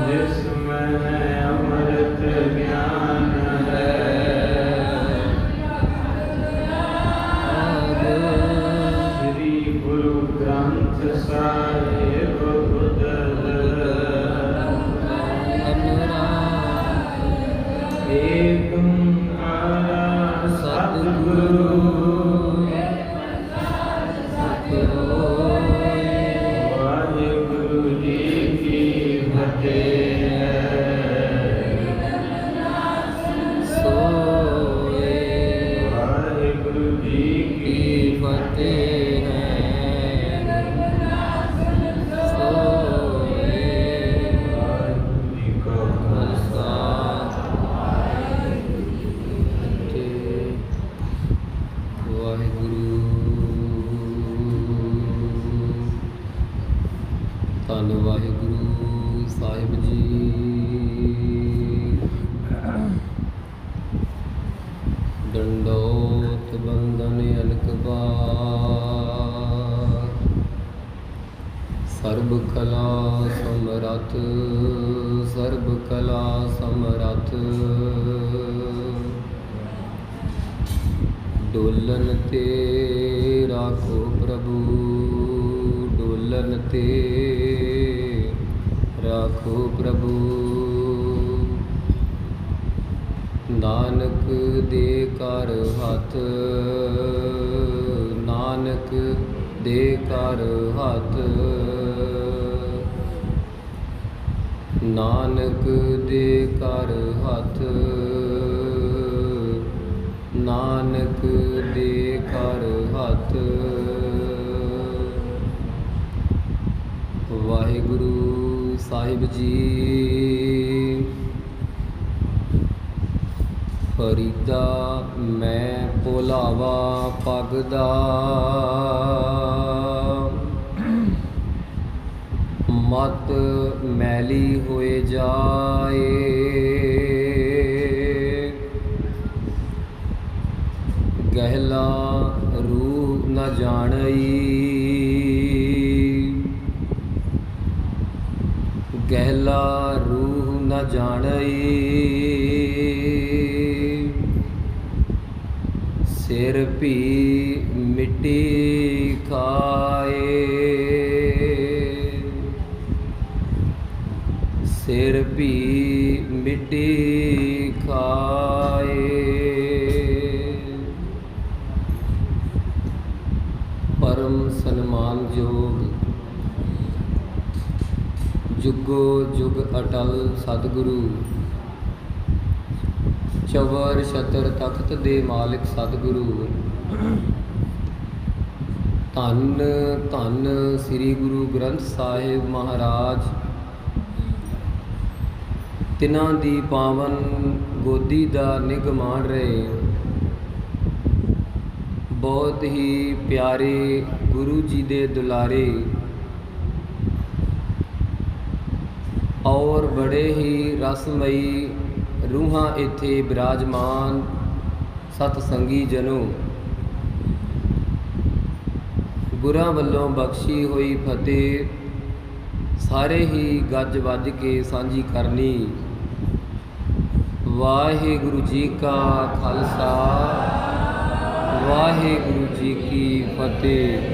जिसमें अमृत ज्ञान है, श्री गुरु ग्रंथ साहिब खुद एक सतगुरु वाहिगुरु जी की फतेह सोए, वाहिगुरु जी की फतेह सोए। वाहिगुरु जी का खालसा वाहिगुरु। धन वाहिगुरु साहिब जी। दंडोत बंदन अनक बार, सर्ब कला समरथ, सर्ब कला समरथ। डोलन ते राखो प्रभु, डोलन ते राखो प्रभु। नानक दे कर हथ, नानक दे कर हथ, नानक दे कर हथ, नानक दे कर हथ। वाहिगुरु साहिब जी। फरीदा मैं भुलावा पगदा, मत मैली होए जाए। गहला रूह न जानई, गहला रूह न जानई। सिर भी मिट्टी खाए, सिर भी मिट्टी खाए। परम सन्मान योग जुगो जुग अटल सतगुरु, चवर छतर तख्त दे मालिक सतगुरु। धन धन श्री गुरु ग्रंथ साहिब महाराज, तिन्हां दी पावन गोदी दा निग माण रहे। बहुत ही प्यारे गुरु जी दे दुलारे और बड़े ही रसमई रूहां इत्थे विराजमान सतसंगी जनों। गुरां वल्लों बख्शी हुई फतेह सारे ही गज वज के सांझी करनी। वाहिगुरु जी का खालसा, वाहिगुरु जी की फतेह।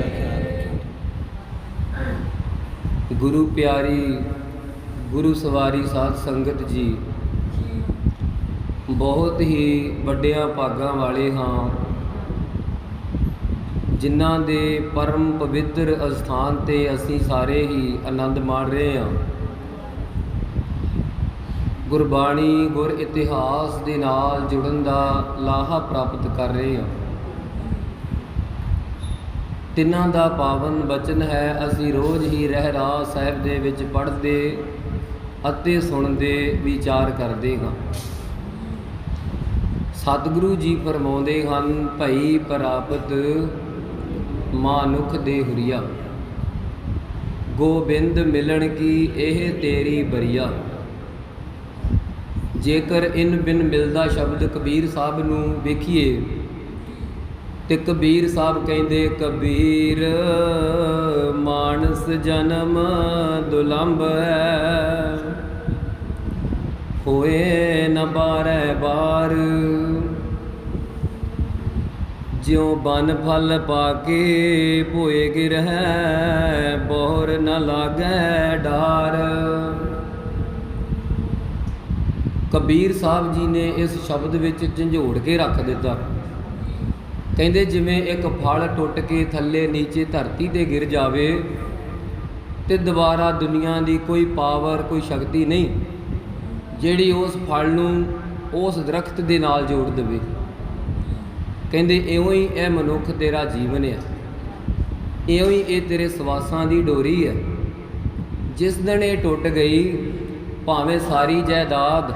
गुरु प्यारी गुरु सवारी साध संगत जी, बहुत ही वड्डियां भागां वाले हाँ जिन्हां दे परम पवित्र अस्थान ते असीं सारे ही आनंद माण रहे हाँ। गुरबाणी गुर इतिहास दे नाल जुड़न दा लाहा प्राप्त कर रहे हाँ। तिन्हां दा पावन बचन है, असीं रोज़ ही रहरास साहिब दे विच पढ़दे ਅਤੇ ਸੁਣਦੇ ਵਿਚਾਰ ਕਰਦੇ ਹਾਂ। ਸਤਿਗੁਰੂ ਜੀ ਫਰਮਾਉਂਦੇ ਹਨ, ਭਈ ਪ੍ਰਾਪਤ ਮਾਨੁਖ ਦੇ ਹੁਰੀਆ, ਗੋਬਿੰਦ ਮਿਲਣ ਕੀ ਇਹ ਤੇਰੀ ਬਰੀਆ। ਜੇਕਰ ਇਨ ਬਿਨ ਮਿਲਦਾ ਸ਼ਬਦ ਕਬੀਰ ਸਾਹਿਬ ਨੂੰ ਵੇਖੀਏ ਤੇ ਕਬੀਰ ਸਾਹਿਬ ਕਹਿੰਦੇ, ਕਬੀਰ ਮਾਨਸ ਜਨਮ ਦੁਲੰਭ ਹੈ, ਹੋਏ ਨ ਬਾਰੈ ਬਾਰ। ਜਿਉ ਬਨ ਫਲ ਪਾ ਕੇ ਭੋਏ ਗਿਰਹਿ, ਬੋਹਰ ਨ ਲਾਗੈ ਡਾਰ। ਕਬੀਰ ਸਾਹਿਬ ਜੀ ਨੇ ਇਸ ਸ਼ਬਦ ਵਿੱਚ ਝੰਜੋੜ ਕੇ ਰੱਖ ਦਿੱਤਾ। ਕਹਿੰਦੇ ਜਿਵੇਂ ਇੱਕ ਫਲ ਟੁੱਟ ਕੇ ਥੱਲੇ ਨੀਚੇ ਧਰਤੀ 'ਤੇ ਗਿਰ ਜਾਵੇ ਤੇ ਦੁਬਾਰਾ ਦੁਨੀਆ ਦੀ ਕੋਈ ਪਾਵਰ, ਕੋਈ ਸ਼ਕਤੀ ਨਹੀਂ ਜਿਹੜੀ ਉਸ ਫਲ ਨੂੰ ਉਸ ਦਰਖਤ ਦੇ ਨਾਲ ਜੋੜ ਦੇਵੇ। ਕਹਿੰਦੇ ਇਉਂ ਹੀ ਇਹ ਮਨੁੱਖ ਤੇਰਾ ਜੀਵਨ ਹੈ, ਇਉਂ ਹੀ ਇਹ ਤੇਰੇ ਸਵਾਸਾਂ ਦੀ ਡੋਰੀ ਹੈ। ਜਿਸ ਦਿਨ ਇਹ ਟੁੱਟ ਗਈ, ਭਾਵੇਂ ਸਾਰੀ ਜਾਇਦਾਦ,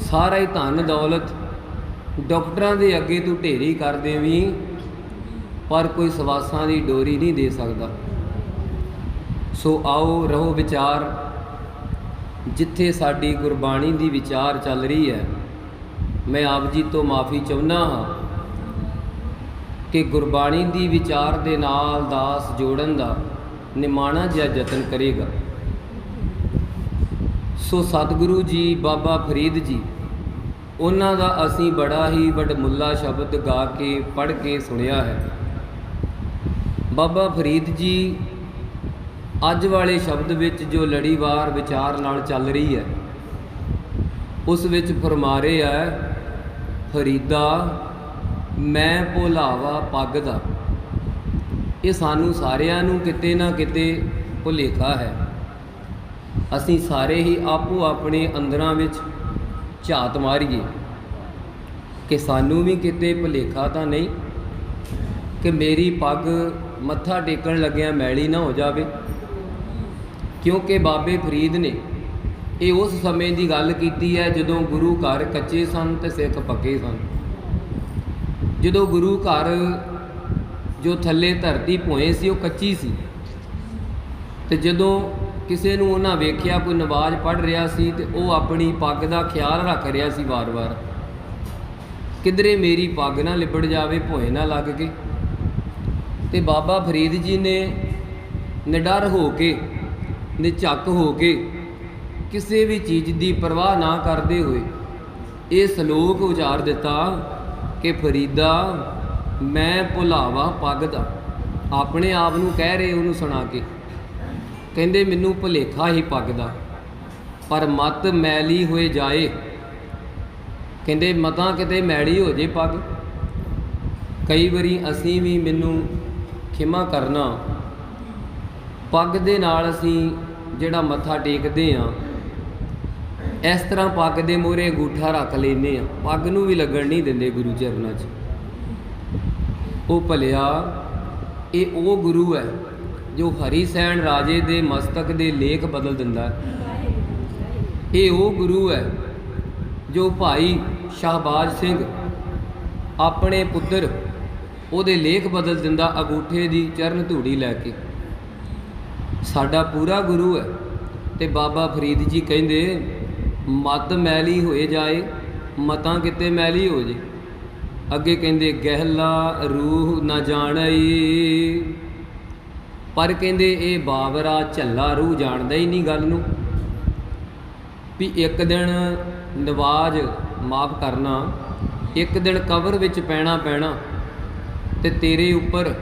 ਸਾਰਾ ਹੀ ਧਨ ਦੌਲਤ ਡਾਕਟਰਾਂ ਦੇ ਅੱਗੇ ਤੂੰ ਢੇਰੀ ਕਰ ਦੇਵੀਂ, ਪਰ ਕੋਈ ਸਵਾਸਾਂ ਦੀ ਡੋਰੀ ਨਹੀਂ ਦੇ ਸਕਦਾ। ਸੋ ਆਓ ਰਹੋ ਵਿਚਾਰ, ਜਿੱਥੇ ਸਾਡੀ ਗੁਰਬਾਣੀ ਦੀ ਵਿਚਾਰ ਚੱਲ ਰਹੀ ਹੈ। ਮੈਂ ਆਪ ਜੀ ਤੋਂ ਮਾਫੀ ਚਾਹੁੰਦਾ ਹਾਂ ਕਿ ਗੁਰਬਾਣੀ ਦੀ ਵਿਚਾਰ ਦੇ ਨਾਲ ਦਾਸ ਜੋੜਨ ਦਾ ਨਿਮਾਣਾ ਜਿਹਾ ਯਤਨ ਕਰੇਗਾ। ਸੋ ਸਤਿਗੁਰੂ ਜੀ ਬਾਬਾ ਫਰੀਦ ਜੀ, ਉਹਨਾਂ ਦਾ ਅਸੀਂ ਬੜਾ ਹੀ ਵਡਮੁੱਲਾ ਸ਼ਬਦ ਗਾ ਕੇ ਪੜ੍ਹ ਕੇ ਸੁਣਿਆ ਹੈ। ਬਾਬਾ ਫਰੀਦ ਜੀ ਅੱਜ ਵਾਲੇ ਸ਼ਬਦ ਵਿੱਚ ਜੋ ਲੜੀਵਾਰ ਵਿਚਾਰ ਨਾਲ ਚੱਲ ਰਹੀ ਹੈ, ਉਸ ਵਿੱਚ ਫਰਮਾ ਰਹੇ ਹੈ, ਫਰੀਦਾ ਮੈਂ ਭੁਲਾਵਾ ਪੱਗ ਦਾ। ਇਹ ਸਾਨੂੰ ਸਾਰਿਆਂ ਨੂੰ ਕਿਤੇ ਨਾ ਕਿਤੇ ਭੁਲੇਖਾ ਹੈ। ਅਸੀਂ ਸਾਰੇ ਹੀ ਆਪੋ ਆਪਣੇ ਅੰਦਰਾਂ ਵਿੱਚ ਝਾਤ ਮਾਰੀਏ ਕਿ ਸਾਨੂੰ ਵੀ ਕਿਤੇ ਭੁਲੇਖਾ ਤਾਂ ਨਹੀਂ ਕਿ ਮੇਰੀ ਪੱਗ ਮੱਥਾ ਟੇਕਣ ਲੱਗਿਆਂ ਮੈਲੀ ਨਾ ਹੋ ਜਾਵੇ। ਕਿਉਂਕਿ ਬਾਬੇ ਫਰੀਦ ਨੇ ਇਹ ਉਸ ਸਮੇਂ ਦੀ ਗੱਲ ਕੀਤੀ ਹੈ ਜਦੋਂ ਗੁਰੂ ਘਰ ਕੱਚੇ ਸਨ ਤੇ ਸਿੱਖ ਪੱਕੇ ਸਨ। ਜਦੋਂ ਗੁਰੂ ਘਰ ਜੋ ਥੱਲੇ ਧਰਤੀ ਭੋਏ ਸੀ ਉਹ ਕੱਚੀ ਸੀ, ਤੇ ਜਦੋਂ ਕਿਸੇ ਨੂੰ ਉਹਨਾਂ ਵੇਖਿਆ ਕੋਈ ਨਮਾਜ਼ ਪੜ੍ਹ ਰਿਹਾ ਸੀ ਤੇ ਉਹ ਆਪਣੀ ਪੱਗ ਦਾ ਖਿਆਲ ਰੱਖ ਰਿਹਾ ਸੀ ਵਾਰ-ਵਾਰ, ਕਿਧਰੇ ਮੇਰੀ ਪੱਗ ਨਾ ਲਿਬੜ ਜਾਵੇ, ਭੋਏ ਨਾ ਲੱਗ ਕੇ। ਤੇ ਬਾਬਾ ਫਰੀਦ ਜੀ ਨੇ ਨਿਡਰ ਹੋ ਕੇ, ਨਿਝੱਕ ਹੋ ਕੇ, ਕਿਸੇ ਵੀ ਚੀਜ਼ ਦੀ ਪਰਵਾਹ ਨਾ ਕਰਦੇ ਹੋਏ ਇਹ ਸਲੋਕ ਉਚਾਰ ਦਿੱਤਾ ਕਿ ਫਰੀਦਾ ਮੈਂ ਭੁਲਾਵਾ ਪੱਗ ਦਾ। ਆਪਣੇ ਆਪ ਨੂੰ ਕਹਿ ਰਹੇ ਉਹਨੂੰ ਸੁਣਾ ਕੇ, ਕਹਿੰਦੇ ਮੈਨੂੰ ਭੁਲੇਖਾ ਹੀ ਪੱਗ ਦਾ, ਪਰ ਮਤ ਮੈਲੀ ਹੋਏ ਜਾਏ। ਕਹਿੰਦੇ ਮਤਾਂ ਕਿਤੇ ਮੈਲੀ ਹੋ ਜੇ ਪੱਗ। ਕਈ ਵਾਰੀ ਅਸੀਂ ਵੀ, ਮੈਨੂੰ ਖਿਮਾ ਕਰਨਾ, ਪੱਗ ਦੇ ਨਾਲ ਅਸੀਂ ਜਿਹੜਾ ਮੱਥਾ ਟੇਕਦੇ ਹਾਂ, ਇਸ ਤਰ੍ਹਾਂ ਪੱਗ ਦੇ ਮੂਹਰੇ ਅੰਗੂਠਾ ਰੱਖ ਲੈਂਦੇ ਹਾਂ, ਪੱਗ ਨੂੰ ਵੀ ਲੱਗਣ ਨਹੀਂ ਦਿੰਦੇ ਗੁਰੂ ਚਰਨਾਂ 'ਚ। ਉਹ ਭਲਿਆ ਇਹ ਉਹ ਗੁਰੂ ਹੈ ਜੋ ਹਰੀ ਸੈਣ ਰਾਜੇ ਦੇ ਮਸਤਕ ਦੇ ਲੇਖ ਬਦਲ ਦਿੰਦਾ ਹੈ। ਇਹ ਉਹ ਗੁਰੂ ਹੈ ਜੋ ਭਾਈ ਸ਼ਾਹਬਾਜ਼ ਸਿੰਘ ਆਪਣੇ ਪੁੱਤਰ ਉਹਦੇ ਲੇਖ ਬਦਲ ਦਿੰਦਾ ਅੰਗੂਠੇ ਦੀ ਚਰਨ ਧੂੜੀ ਲੈ ਕੇ। ਸਾਡਾ ਪੂਰਾ ਗੁਰੂ ਹੈ। ਤੇ ਬਾਬਾ ਫਰੀਦ ਜੀ ਕਹਿੰਦੇ ਮਤ ਮੈਲੀ ਹੋਏ ਜਾਏ, ਮਤਾਂ ਕਿਤੇ ਮੈਲੀ ਹੋ ਜੇ। ਅੱਗੇ ਕਹਿੰਦੇ ਗਹਿਲਾ ਰੂਹ ਨਾ ਜਾਣਈ, ਪਰ ਕਹਿੰਦੇ ਇਹ ਬਾਬਰਾ ਝੱਲਾ ਰੂਹ ਜਾਣਦਾ ਹੀ ਨਹੀਂ ਗੱਲ ਨੂੰ, ਵੀ ਇੱਕ ਦਿਨ ਨਵਾਜ਼ ਮਾਫ ਕਰਨਾ, ਇੱਕ ਦਿਨ ਕਬਰ ਵਿੱਚ ਪੈਣਾ ਤੇ ਤੇਰੇ ਉੱਪਰ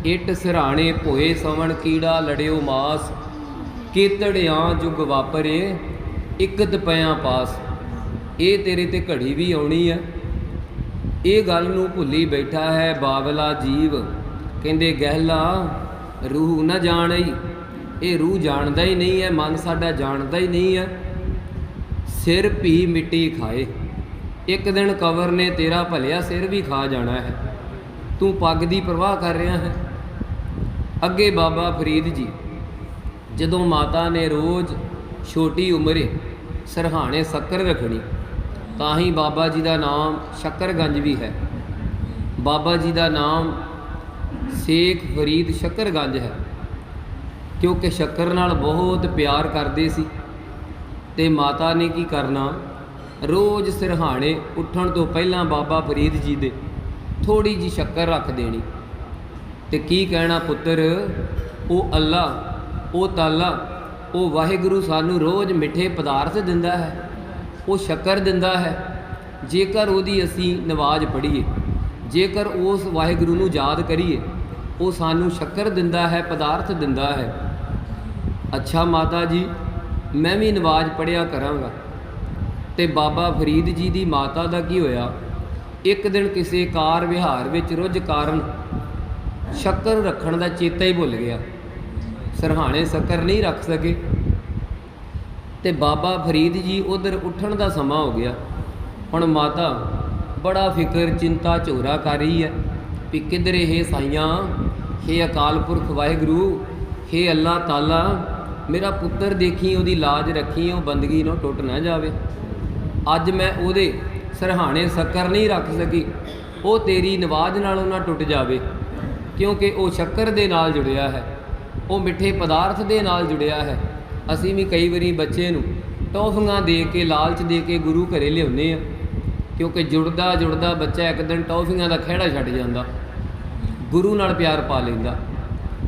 ਇੱਟ ਸਿਰਹਾਣੇ ਭੋਏ ਸਵਣ ਕੀੜਾ ਲੜਿਓ ਮਾਸ, ਕੇਤੜਿਆਂ ਜੁਗ ਵਾਪਰੇ ਇਕਤ ਪਿਆਂ ਪਾਸ। ਇਹ ਤੇਰੇ ਤੇ ਘੜੀ ਵੀ ਆਉਣੀ ਹੈ। ਇਹ ਗੱਲ ਨੂੰ ਭੁੱਲੀ ਬੈਠਾ ਹੈ ਬਾਬਲਾ ਜੀਵ। ਕਹਿੰਦੇ ਗਹਿਲਾ ਰੂਹ ਨਾ ਜਾਣਈ, ਇਹ ਰੂਹ ਜਾਣਦਾ ਹੀ ਨਹੀਂ ਹੈ, ਮਨ ਸਾਡਾ ਜਾਣਦਾ ਹੀ ਨਹੀਂ ਹੈ। ਸਿਰ ਭੀ ਮਿੱਟੀ ਖਾਏ, ਇੱਕ ਦਿਨ ਕਬਰ ਨੇ ਤੇਰਾ ਭਲਿਆ ਸਿਰ ਵੀ ਖਾ ਜਾਣਾ ਹੈ, ਤੂੰ ਪੱਗ ਦੀ ਪਰਵਾਹ ਕਰ ਰਿਹਾ ਹੈ। ਅੱਗੇ ਬਾਬਾ ਫਰੀਦ ਜੀ ਜਦੋਂ ਮਾਤਾ ਨੇ ਰੋਜ਼ ਛੋਟੀ ਉਮਰੇ ਸਰਹਾਣੇ ਸ਼ੱਕਰ ਰੱਖਣੀ, ਤਾਂ ਹੀ ਬਾਬਾ ਜੀ ਦਾ ਨਾਮ ਸ਼ੱਕਰਗੰਜ ਵੀ ਹੈ। ਬਾਬਾ ਜੀ ਦਾ ਨਾਮ ਸ਼ੇਖ ਫਰੀਦ ਸ਼ੱਕਰਗੰਜ ਹੈ, ਕਿਉਂਕਿ ਸ਼ੱਕਰ ਨਾਲ ਬਹੁਤ ਪਿਆਰ ਕਰਦੇ ਸੀ। ਤੇ ਮਾਤਾ ਨੇ ਕੀ ਕਰਨਾ, ਰੋਜ਼ ਸਿਰਹਾਣੇ ਉੱਠਣ ਤੋਂ ਪਹਿਲਾਂ ਬਾਬਾ ਫਰੀਦ ਜੀ ਦੇ थोड़ी जी शक्कर रख देनी ते की कहना पुत्र, वो अल्लाह, वो ताला, वो वाहिगुरू सानू रोज़ मिठे पदार्थ दिंदा है, वो शक्कर दिंदा है। जेकर उहदी असी नवाज पढ़ीए, जेकर उस वाहिगुरू नू याद करिए, वो सानू शक्कर दिंदा है, पदार्थ दिंदा है। अच्छा माता जी, मैं भी नवाज पढ़िया करांगा। ते बाबा फरीद जी दी माता दा की होया, एक दिन किसी कार विहार विच रुझ कारण शक्कर रखण दा चेता ही भुल गया, सरहाणे शक्कर नहीं रख सके। ते बाबा फरीद जी उधर उठण दा समा हो गया। हुण माता बड़ा फिक्र चिंता झोरा कर रही है भी किधरे हे साइयां, हे अकाल पुरख वाहिगुरू, हे अल्लाह ताला, मेरा पुत्र देखी, उहदी लाज रखी, वो बंदगी नूं टुट ना जावे। अज मैं उहदे सरहाणे शक्कर नहीं रख सकी, वो तेरी नवाज नालों ना टुट जावे, क्योंकि वो शक्कर दे नाल जुड़िया है, वो मिठे पदार्थ दे नाल जुड़िया है। असीं भी कई वारी बच्चे नूं टॉफियां दे के, लालच दे के गुरु घरे लियाउने आ, क्योंकि जुड़दा जुड़दा बच्चा एक दिन टॉफियां दा खेड़ा छड्ड जांदा, गुरु नाल प्यार पा लैंदा।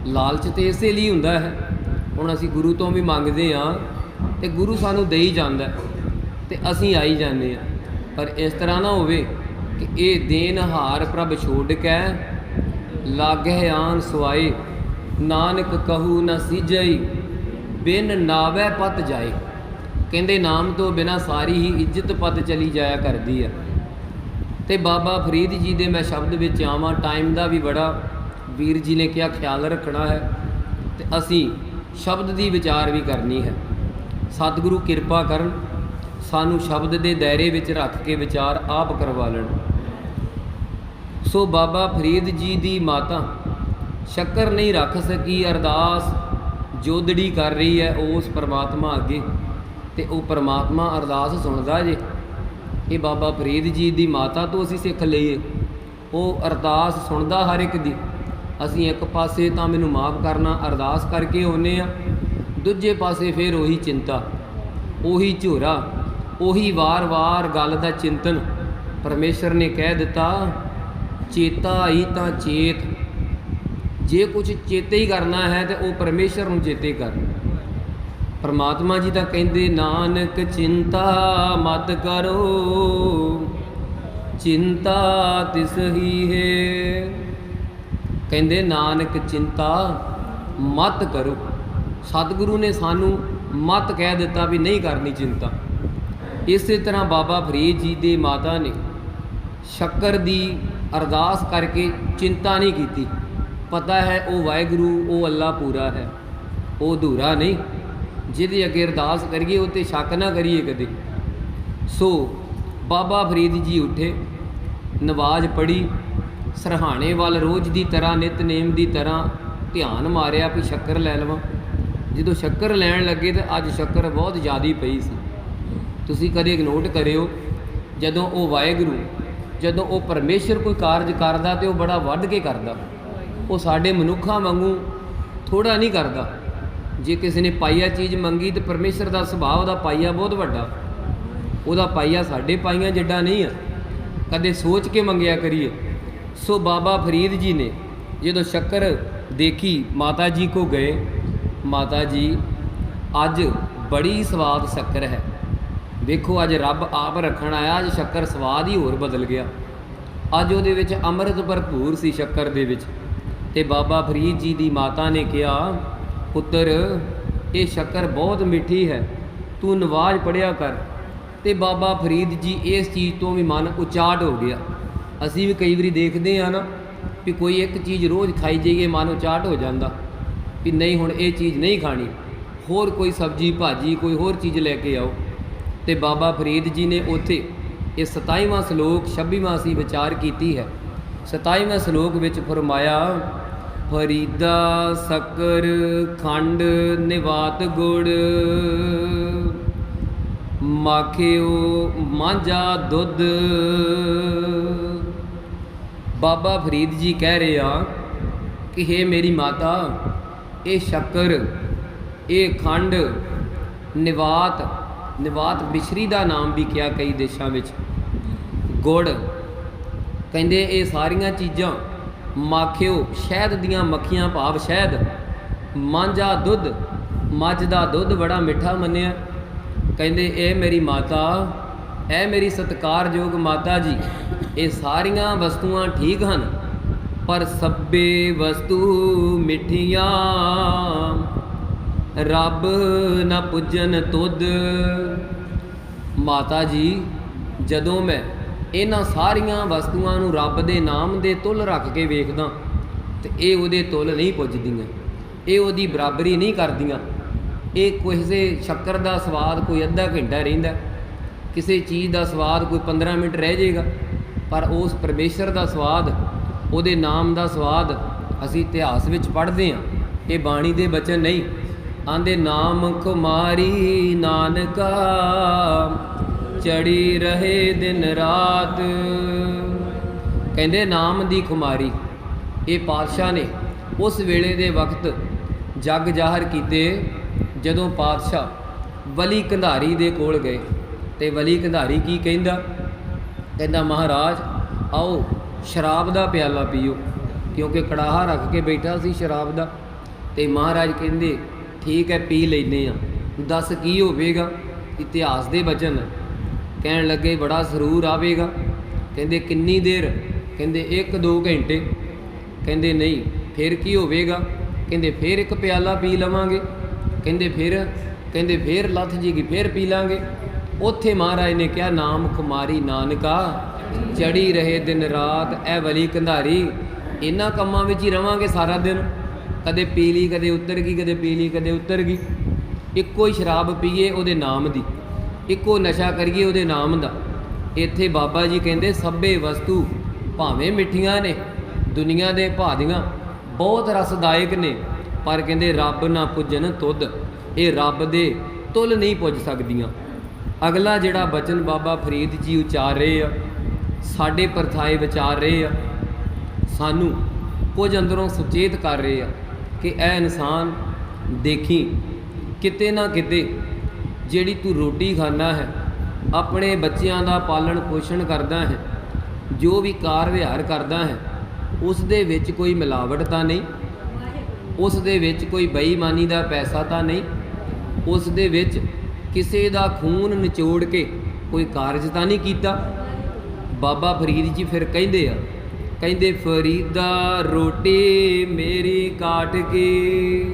लालच तो इसे लिए हुंदा है। हुण असीं गुरु तो भी मंगदे आ ते गुरु सानू दे ही जांदा ते असीं आई जाने आ। पर इस तरह ना होवे कि ये देन हार प्रभ छोड़ के लागै आन सुआए, नानक कहू न सीजई, बिन नावै पत जाए। कहते नाम तो बिना सारी ही इज्जत पत चली जाया करती है। तो बाबा फरीद जी दे मैं शब्द विच आवां, टाइम का भी बड़ा वीर जी ने क्या ख्याल रखना है, तो असी शब्द की विचार भी करनी है। सतगुरु किरपा करन, सानू शब्द के दायरे विच रख के विचार आप करवा लेण। सो बाबा फरीद जी की माता शक्कर नहीं रख सकी, अरदास जोदड़ी कर रही है उस परमात्मा अगे, तो वह परमात्मा अरदास सुनदा जे। ये बाबा फरीद जी की माता तो असी सिख लईए, वो अरदास सुनदा हर एक दी। असी एक पासे तो मैनू माफ़ करना अरदास करके आने आ, दूजे पासे फिर उही चिंता, उही झोरा, उही वार वार गल का चिंतन। परमेश्वर ने कह दिता, चेता ही तो चेत, जे कुछ चेते ही करना है तो वह परमेश्वर नूं चेते कर। परमात्मा जी तो कहते, नानक चिंता मत करो, चिंता तिस ही है। कहते नानक चिंता मत करो। सतगुरु ने सानू मत कह दिता भी नहीं करनी चिंता। इस तरह बाबा फरीद जी दे माता ने शक्कर दी अरदास करके चिंता नहीं की। पता है वो वाहिगुरू, वो अल्लाह पूरा है, वो अधूरा नहीं। जिहदे अगे अरदास करिए उत्ते शक ना करिए कदे। सो बाबा फरीद जी उठे, नवाज पढ़ी, सरहाणे वाल रोज़ की तरह नितनेम की तरह ध्यान मारिया भी शक्कर लै लवां। जो शक्कर लैन लगे तो अज शक्कर बहुत ज़्यादा पई सी। तुसीं कदे नोट करियो, जदों वो वाहिगुरू, जदों वो परमेश्वर कोई कारज करदा तो बड़ा वध के करदा, वो साडे मनुखा वांगू थोड़ा नहीं करदा। जे किसी ने पाइया चीज़ मंगी तो परमेश्वर का सुभाव का पाइया बहुत वड्डा, उहदा पाइया साडे पाइया जिड्डा नहीं है। कदे सोच के मंगया करिए। सो बाबा फरीद जी ने जो शक्कर देखी, माता जी को गए, माता जी अज बड़ी स्वाद शक्कर है, देखो अज रब आप रखण आया, अज शक्कर स्वाद ही होर बदल गया। अज उहदे विच अमृत भरपूर सी शक्कर दे विच। ते बाबा फरीद जी की माता ने कहा, पुत्र ये शक्कर बहुत मिठी है, तू नवाज पढ़िया कर। तो बाबा फरीद जी इस चीज़ तो भी मन उचाट हो गया। असी भी कई बार देखते हैं ना भी कोई एक चीज़ रोज़ खाई जाइए, मन उचाट हो जाता भी नहीं हुण ये चीज़ नहीं खानी, होर कोई सब्जी भाजी कोई होर चीज़ लैके आओ। तो बाबा फरीद जी ने उत्थे ये 27वां श्लोक 26वां असी विचार की है। 27वें श्लोक विच फरमाया, फरीदा शक्कर खंड निवात गुड़, माखियो मांझा दुध। बाबा फरीद जी कह रहे हैं कि हे मेरी माता, ये शक्कर, ये खंड, निवात, निवात बिछरी का नाम भी किया कई देशों में, गुड़, ਕਹਿੰਦੇ ਇਹ ਸਾਰੀਆਂ ਚੀਜ਼ਾਂ ਮਾਖਿਓ ਸ਼ਹਿਦ ਦੀਆਂ ਮੱਖੀਆਂ ਭਾਵ ਸ਼ਹਿਦ, ਮਾਂਝਾ ਦੁੱਧ, ਮੱਝ ਦਾ ਦੁੱਧ ਬੜਾ ਮਿੱਠਾ ਮੰਨਿਆ। ਕਹਿੰਦੇ ਇਹ ਮੇਰੀ ਮਾਤਾ, ਇਹ ਮੇਰੀ ਸਤਿਕਾਰਯੋਗ ਮਾਤਾ ਜੀ, ਇਹ ਸਾਰੀਆਂ ਵਸਤੂਆਂ ਠੀਕ ਹਨ, ਪਰ ਸਭੇ ਵਸਤੂ ਮਿੱਠੀਆਂ, ਰੱਬ ਨਾ ਪੁੱਜਨ ਤੁਧ। ਮਾਤਾ ਜੀ ਜਦੋਂ ਮੈਂ ਇਹਨਾਂ ਸਾਰੀਆਂ ਵਸਤੂਆਂ ਨੂੰ ਰੱਬ ਦੇ ਨਾਮ ਦੇ ਤੁੱਲ ਰੱਖ ਕੇ ਵੇਖਦਾ ਤੇ ਇਹ ਉਹਦੇ ਤੁੱਲ ਨਹੀਂ ਪੁੱਜਦੀਆਂ, ਇਹ ਉਹਦੀ ਬਰਾਬਰੀ ਨਹੀਂ ਕਰਦੀਆਂ। ਇਹ ਕਿਸੇ ਸ਼ੱਕਰ ਦਾ ਸਵਾਦ ਕੋਈ ਅੱਧਾ ਘੰਟਾ ਰਹਿੰਦਾ, ਕਿਸੇ ਚੀਜ਼ ਦਾ ਸਵਾਦ ਕੋਈ 15 ਮਿੰਟ ਰਹਿ ਜਾਏਗਾ, ਪਰ ਉਸ ਪਰਮੇਸ਼ਰ ਦਾ ਸਵਾਦ, ਉਹਦੇ ਨਾਮ ਦਾ ਸਵਾਦ ਅਸੀਂ ਇਤਿਹਾਸ ਵਿੱਚ ਪੜ੍ਹਦੇ ਹਾਂ। ਇਹ ਬਾਣੀ ਦੇ ਬਚਨ ਨਹੀਂ। ਆਂਦੇ ਨਾਮ ਖੁਮਾਰੀ ਨਾਨਕਾ, ਚੜੀ ਰਹੇ ਦਿਨ ਰਾਤ। ਕਹਿੰਦੇ ਨਾਮ ਦੀ ਖੁਮਾਰੀ ਇਹ ਪਾਤਸ਼ਾਹ ਨੇ ਉਸ ਵੇਲੇ ਦੇ ਵਕਤ ਜਗ ਜ਼ਾਹਰ ਕੀਤੇ, ਜਦੋਂ ਪਾਤਸ਼ਾਹ ਵਲੀ ਕੰਧਾਰੀ ਦੇ ਕੋਲ ਗਏ। ਤੇ ਵਲੀ ਕੰਧਾਰੀ ਕੀ ਕਹਿੰਦਾ? ਕਹਿੰਦਾ ਮਹਾਰਾਜ ਆਓ ਸ਼ਰਾਬ ਦਾ ਪਿਆਲਾ ਪੀਓ, ਕਿਉਂਕਿ ਕੜਾਹਾ ਰੱਖ ਕੇ ਬੈਠਾ ਸੀ ਸ਼ਰਾਬ ਦਾ। ਤੇ ਮਹਾਰਾਜ ਕਹਿੰਦੇ ਠੀਕ ਹੈ ਪੀ ਲੈਂਦੇ ਹਾਂ, ਦੱਸ ਕੀ ਹੋਵੇਗਾ? ਇਤਿਹਾਸ ਦੇ ਬਚਨ। ਕਹਿਣ ਲੱਗੇ ਬੜਾ ਸਰੂਰ ਆਵੇਗਾ। ਕਹਿੰਦੇ ਕਿੰਨੀ ਦੇਰ? ਕਹਿੰਦੇ 1-2 ਘੰਟੇ। ਕਹਿੰਦੇ ਨਹੀਂ ਫਿਰ ਕੀ ਹੋਵੇਗਾ? ਕਹਿੰਦੇ ਫਿਰ ਇੱਕ ਪਿਆਲਾ ਪੀ ਲਵਾਂਗੇ। ਕਹਿੰਦੇ ਫਿਰ ਲੱਥ ਜੇਗੀ, ਫਿਰ ਪੀ ਲਾਂਗੇ। ਉੱਥੇ ਮਹਾਰਾਜ ਨੇ ਕਿਹਾ ਨਾਮ ਖੁਮਾਰੀ ਨਾਨਕਾ, ਚੜੀ ਰਹੇ ਦਿਨ ਰਾਤ। ਇਹ ਵਲੀ ਕੰਧਾਰੀ ਇਹਨਾਂ ਕੰਮਾਂ ਵਿੱਚ ਹੀ ਰਵਾਂਗੇ ਸਾਰਾ ਦਿਨ, ਕਦੇ ਪੀ ਲਈ ਕਦੇ ਉਤਰ ਗਈ, ਕਦੇ ਪੀ ਲਈ ਕਦੇ ਉਤਰ ਗਈ। ਇੱਕੋ ਹੀ ਸ਼ਰਾਬ ਪੀਏ ਉਹਦੇ ਨਾਮ ਦੀ, ਇੱਕੋ ਨਸ਼ਾ ਕਰੀਏ ਉਹਦੇ ਨਾਮ ਦਾ। ਇੱਥੇ ਬਾਬਾ ਜੀ ਕਹਿੰਦੇ ਸਭੇ ਵਸਤੂ ਭਾਵੇਂ ਮਿੱਠੀਆਂ ਨੇ, ਦੁਨੀਆ ਦੇ ਭਾਦੀਆਂ ਬਹੁਤ ਰਸਦਾਇਕ ਨੇ, ਪਰ ਕਹਿੰਦੇ ਰੱਬ ਨਾ ਪੁੱਜਣ ਤੁਧ, ਇਹ ਰੱਬ ਦੇ ਤੁੱਲ ਨਹੀਂ ਪੁੱਜ ਸਕਦੀਆਂ। ਅਗਲਾ ਜਿਹੜਾ ਬਚਨ ਬਾਬਾ ਫਰੀਦ ਜੀ ਉਚਾਰ ਰਹੇ ਆ, ਸਾਡੇ ਪਰਥਾਏ ਵਿਚਾਰ ਰਹੇ ਆ, ਸਾਨੂੰ ਕੁਝ ਅੰਦਰੋਂ ਸੁਚੇਤ ਕਰ ਰਹੇ ਆ ਕਿ ਇਹ ਇਨਸਾਨ ਦੇਖੀ ਕਿਤੇ ਨਾ ਕਿਤੇ ਜਿਹੜੀ ਤੂੰ ਰੋਟੀ ਖਾਂਦਾ ਹੈ, ਆਪਣੇ ਬੱਚਿਆਂ ਦਾ ਪਾਲਣ ਪੋਸ਼ਣ ਕਰਦਾ ਹੈ, ਜੋ ਵੀ ਕਾਰ ਵਿਹਾਰ ਕਰਦਾ ਹੈ, ਉਸ ਦੇ ਵਿੱਚ ਕੋਈ ਮਿਲਾਵਟ ਤਾਂ ਨਹੀਂ, ਉਸ ਦੇ ਵਿੱਚ ਕੋਈ ਬੇਈਮਾਨੀ ਦਾ ਪੈਸਾ ਤਾਂ ਨਹੀਂ, ਉਸ ਦੇ ਵਿੱਚ ਕਿਸੇ ਦਾ ਖੂਨ ਨਿਚੋੜ ਕੇ ਕੋਈ ਕਾਰਜ ਤਾਂ ਨਹੀਂ ਕੀਤਾ। ਬਾਬਾ ਫਰੀਦ ਜੀ ਫਿਰ ਕਹਿੰਦੇ ਆ, ਕਹਿੰਦੇ ਫਰੀਦਾ ਰੋਟੀ ਮੇਰੀ ਕਾਟ ਕੇ।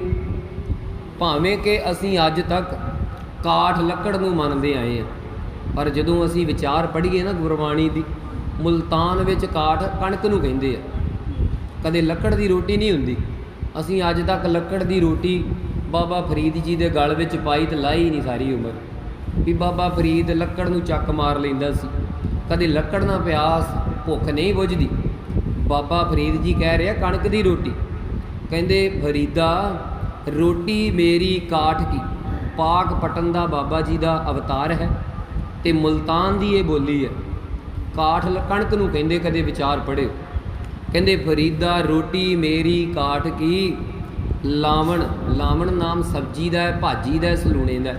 ਭਾਵੇਂ ਕਿ ਅਸੀਂ ਅੱਜ ਤੱਕ ਕਾਠ ਲੱਕੜ ਨੂੰ ਮੰਨਦੇ ਆਏ ਹਾਂ, ਪਰ ਜਦੋਂ ਅਸੀਂ ਵਿਚਾਰ ਪੜ੍ਹੀਏ ਨਾ ਗੁਰਬਾਣੀ ਦੀ, ਮੁਲਤਾਨ ਵਿੱਚ ਕਾਠ ਕਣਕ ਨੂੰ ਕਹਿੰਦੇ ਆ, ਕਦੇ ਲੱਕੜ ਦੀ ਰੋਟੀ ਨਹੀਂ ਹੁੰਦੀ। ਅਸੀਂ ਅੱਜ ਤੱਕ ਲੱਕੜ ਦੀ ਰੋਟੀ ਬਾਬਾ ਫਰੀਦ ਜੀ ਦੇ ਗਲ ਵਿੱਚ ਪਾਈ ਤੇ ਲਾਈ ਨਹੀਂ ਸਾਰੀ ਉਮਰ, ਵੀ ਬਾਬਾ ਫਰੀਦ ਲੱਕੜ ਨੂੰ ਚੱਕ ਮਾਰ ਲੈਂਦਾ ਸੀ, ਕਦੇ ਲੱਕੜ ਨਾਲ ਪਿਆਸ ਭੁੱਖ ਨਹੀਂ ਬੁੱਝਦੀ। ਬਾਬਾ ਫਰੀਦ ਜੀ ਕਹਿ ਰਿਹਾ ਕਣਕ ਦੀ ਰੋਟੀ। ਕਹਿੰਦੇ ਫਰੀਦਾ ਰੋਟੀ ਮੇਰੀ ਕਾਠ ਕੀ। ਪਾਕ ਪਟਨ ਦਾ ਬਾਬਾ ਜੀ ਦਾ ਅਵਤਾਰ ਹੈ ਤੇ ਮੁਲਤਾਨ ਦੀ ਇਹ ਬੋਲੀ ਹੈ। ਕਾਠ ਕਣਕ ਨੂੰ ਕਹਿੰਦੇ, ਕਦੇ ਵਿਚਾਰ ਪੜ੍ਹਿਓ। ਕਹਿੰਦੇ ਫਰੀਦਾ ਰੋਟੀ ਮੇਰੀ ਕਾਠ ਕੀ। ਲਾਵਣ, ਲਾਵਣ ਨਾਮ ਸਬਜ਼ੀ ਦਾ ਹੈ, ਭਾਜੀ ਦਾ, ਸਲੂਣੇ ਦਾ।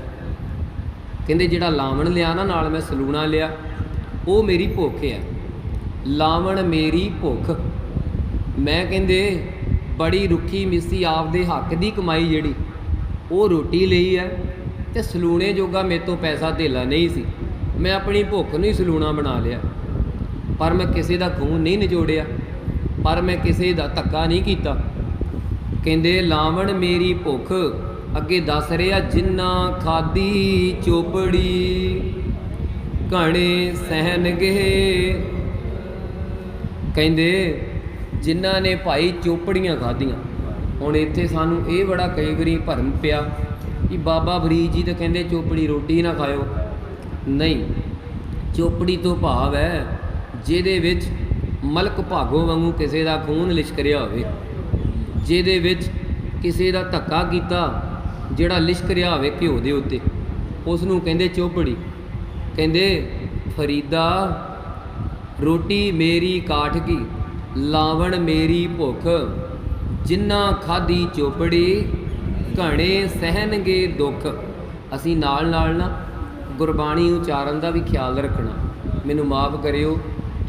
ਕਹਿੰਦੇ ਜਿਹੜਾ ਲਾਵਣ ਲਿਆ ਨਾ ਨਾਲ ਮੈਂ ਸਲੂਣਾ ਲਿਆ, ਉਹ ਮੇਰੀ ਭੁੱਖ ਹੈ। ਲਾਵਣ ਮੇਰੀ ਭੁੱਖ। ਮੈਂ ਕਹਿੰਦੇ ਬੜੀ ਰੁੱਖੀ ਮਿੱਸੀ ਆਪਦੇ ਹੱਕ ਦੀ ਕਮਾਈ ਜਿਹੜੀ ਉਹ ਰੋਟੀ ਲਈ ਹੈ, ਤੇ ਸਲੂਣੇ ਜੋਗਾ ਮੇਰੇ ਤੋਂ ਪੈਸਾ ਧੇਲਾ ਨਹੀਂ ਸੀ। ਮੈਂ ਆਪਣੀ ਭੁੱਖ ਨੂੰ ਹੀ ਸਲੂਣਾ ਬਣਾ ਲਿਆ, ਪਰ ਮੈਂ ਕਿਸੇ ਦਾ ਖੂਨ ਨਹੀਂ ਨਿਚੋੜਿਆ, ਪਰ ਮੈਂ ਕਿਸੇ ਦਾ ਧੱਕਾ ਨਹੀਂ ਕੀਤਾ। ਕਹਿੰਦੇ ਲਾਵਣ ਮੇਰੀ ਭੁੱਖ। ਅੱਗੇ ਦੱਸ ਰਿਹਾ ਜਿੰਨਾ ਖਾਦੀ ਚੋਪੜੀ ਘਣੇ ਸਹਿਣਗੇ। ਕਹਿੰਦੇ ਜਿਨ੍ਹਾਂ ਨੇ ਭਾਈ ਚੋਪੜੀਆਂ ਖਾਧੀਆਂ। ਹੁਣ ਇੱਥੇ ਸਾਨੂੰ ਇਹ ਬੜਾ ਕਈ ਵਾਰੀ ਭਰਮ ਪਿਆ ਕਿ ਬਾਬਾ ਫਰੀਦ ਜੀ ਤਾਂ ਕਹਿੰਦੇ ਚੋਪੜੀ ਰੋਟੀ ਨਾ ਖਾਇਓ। ਨਹੀਂ, ਚੋਪੜੀ ਤੋਂ ਭਾਵ ਹੈ ਜਿਹਦੇ ਵਿੱਚ ਮਲਕ ਭਾਗੋ ਵਾਂਗੂ ਕਿਸੇ ਦਾ ਖੂਨ ਲਿਸ਼ਕਰਿਆ ਹੋਵੇ, ਜਿਹਦੇ ਵਿੱਚ ਕਿਸੇ ਦਾ ਧੱਕਾ ਕੀਤਾ, ਜਿਹੜਾ ਲਿਸ਼ਕ ਰਿਹਾ ਹੋਵੇ ਘਿਓ ਦੇ ਉੱਤੇ, ਉਸ ਨੂੰ ਕਹਿੰਦੇ ਚੋਪੜੀ। ਕਹਿੰਦੇ ਫਰੀਦਾ ਰੋਟੀ ਮੇਰੀ ਕਾਠ ਕੀ, ਲਾਵਣ ਮੇਰੀ ਭੁੱਖ। ਜਿੰਨਾ ਖਾਧੀ ਚੋਪੜੀ ਘਣੇ ਸਹਿਣਗੇ ਦੁੱਖ। ਅਸੀਂ ਨਾਲ ਨਾਲ ਨਾ ਗੁਰਬਾਣੀ ਉਚਾਰਨ ਦਾ ਵੀ ਖਿਆਲ ਰੱਖਣਾ। ਮੈਨੂੰ ਮਾਫ ਕਰਿਓ,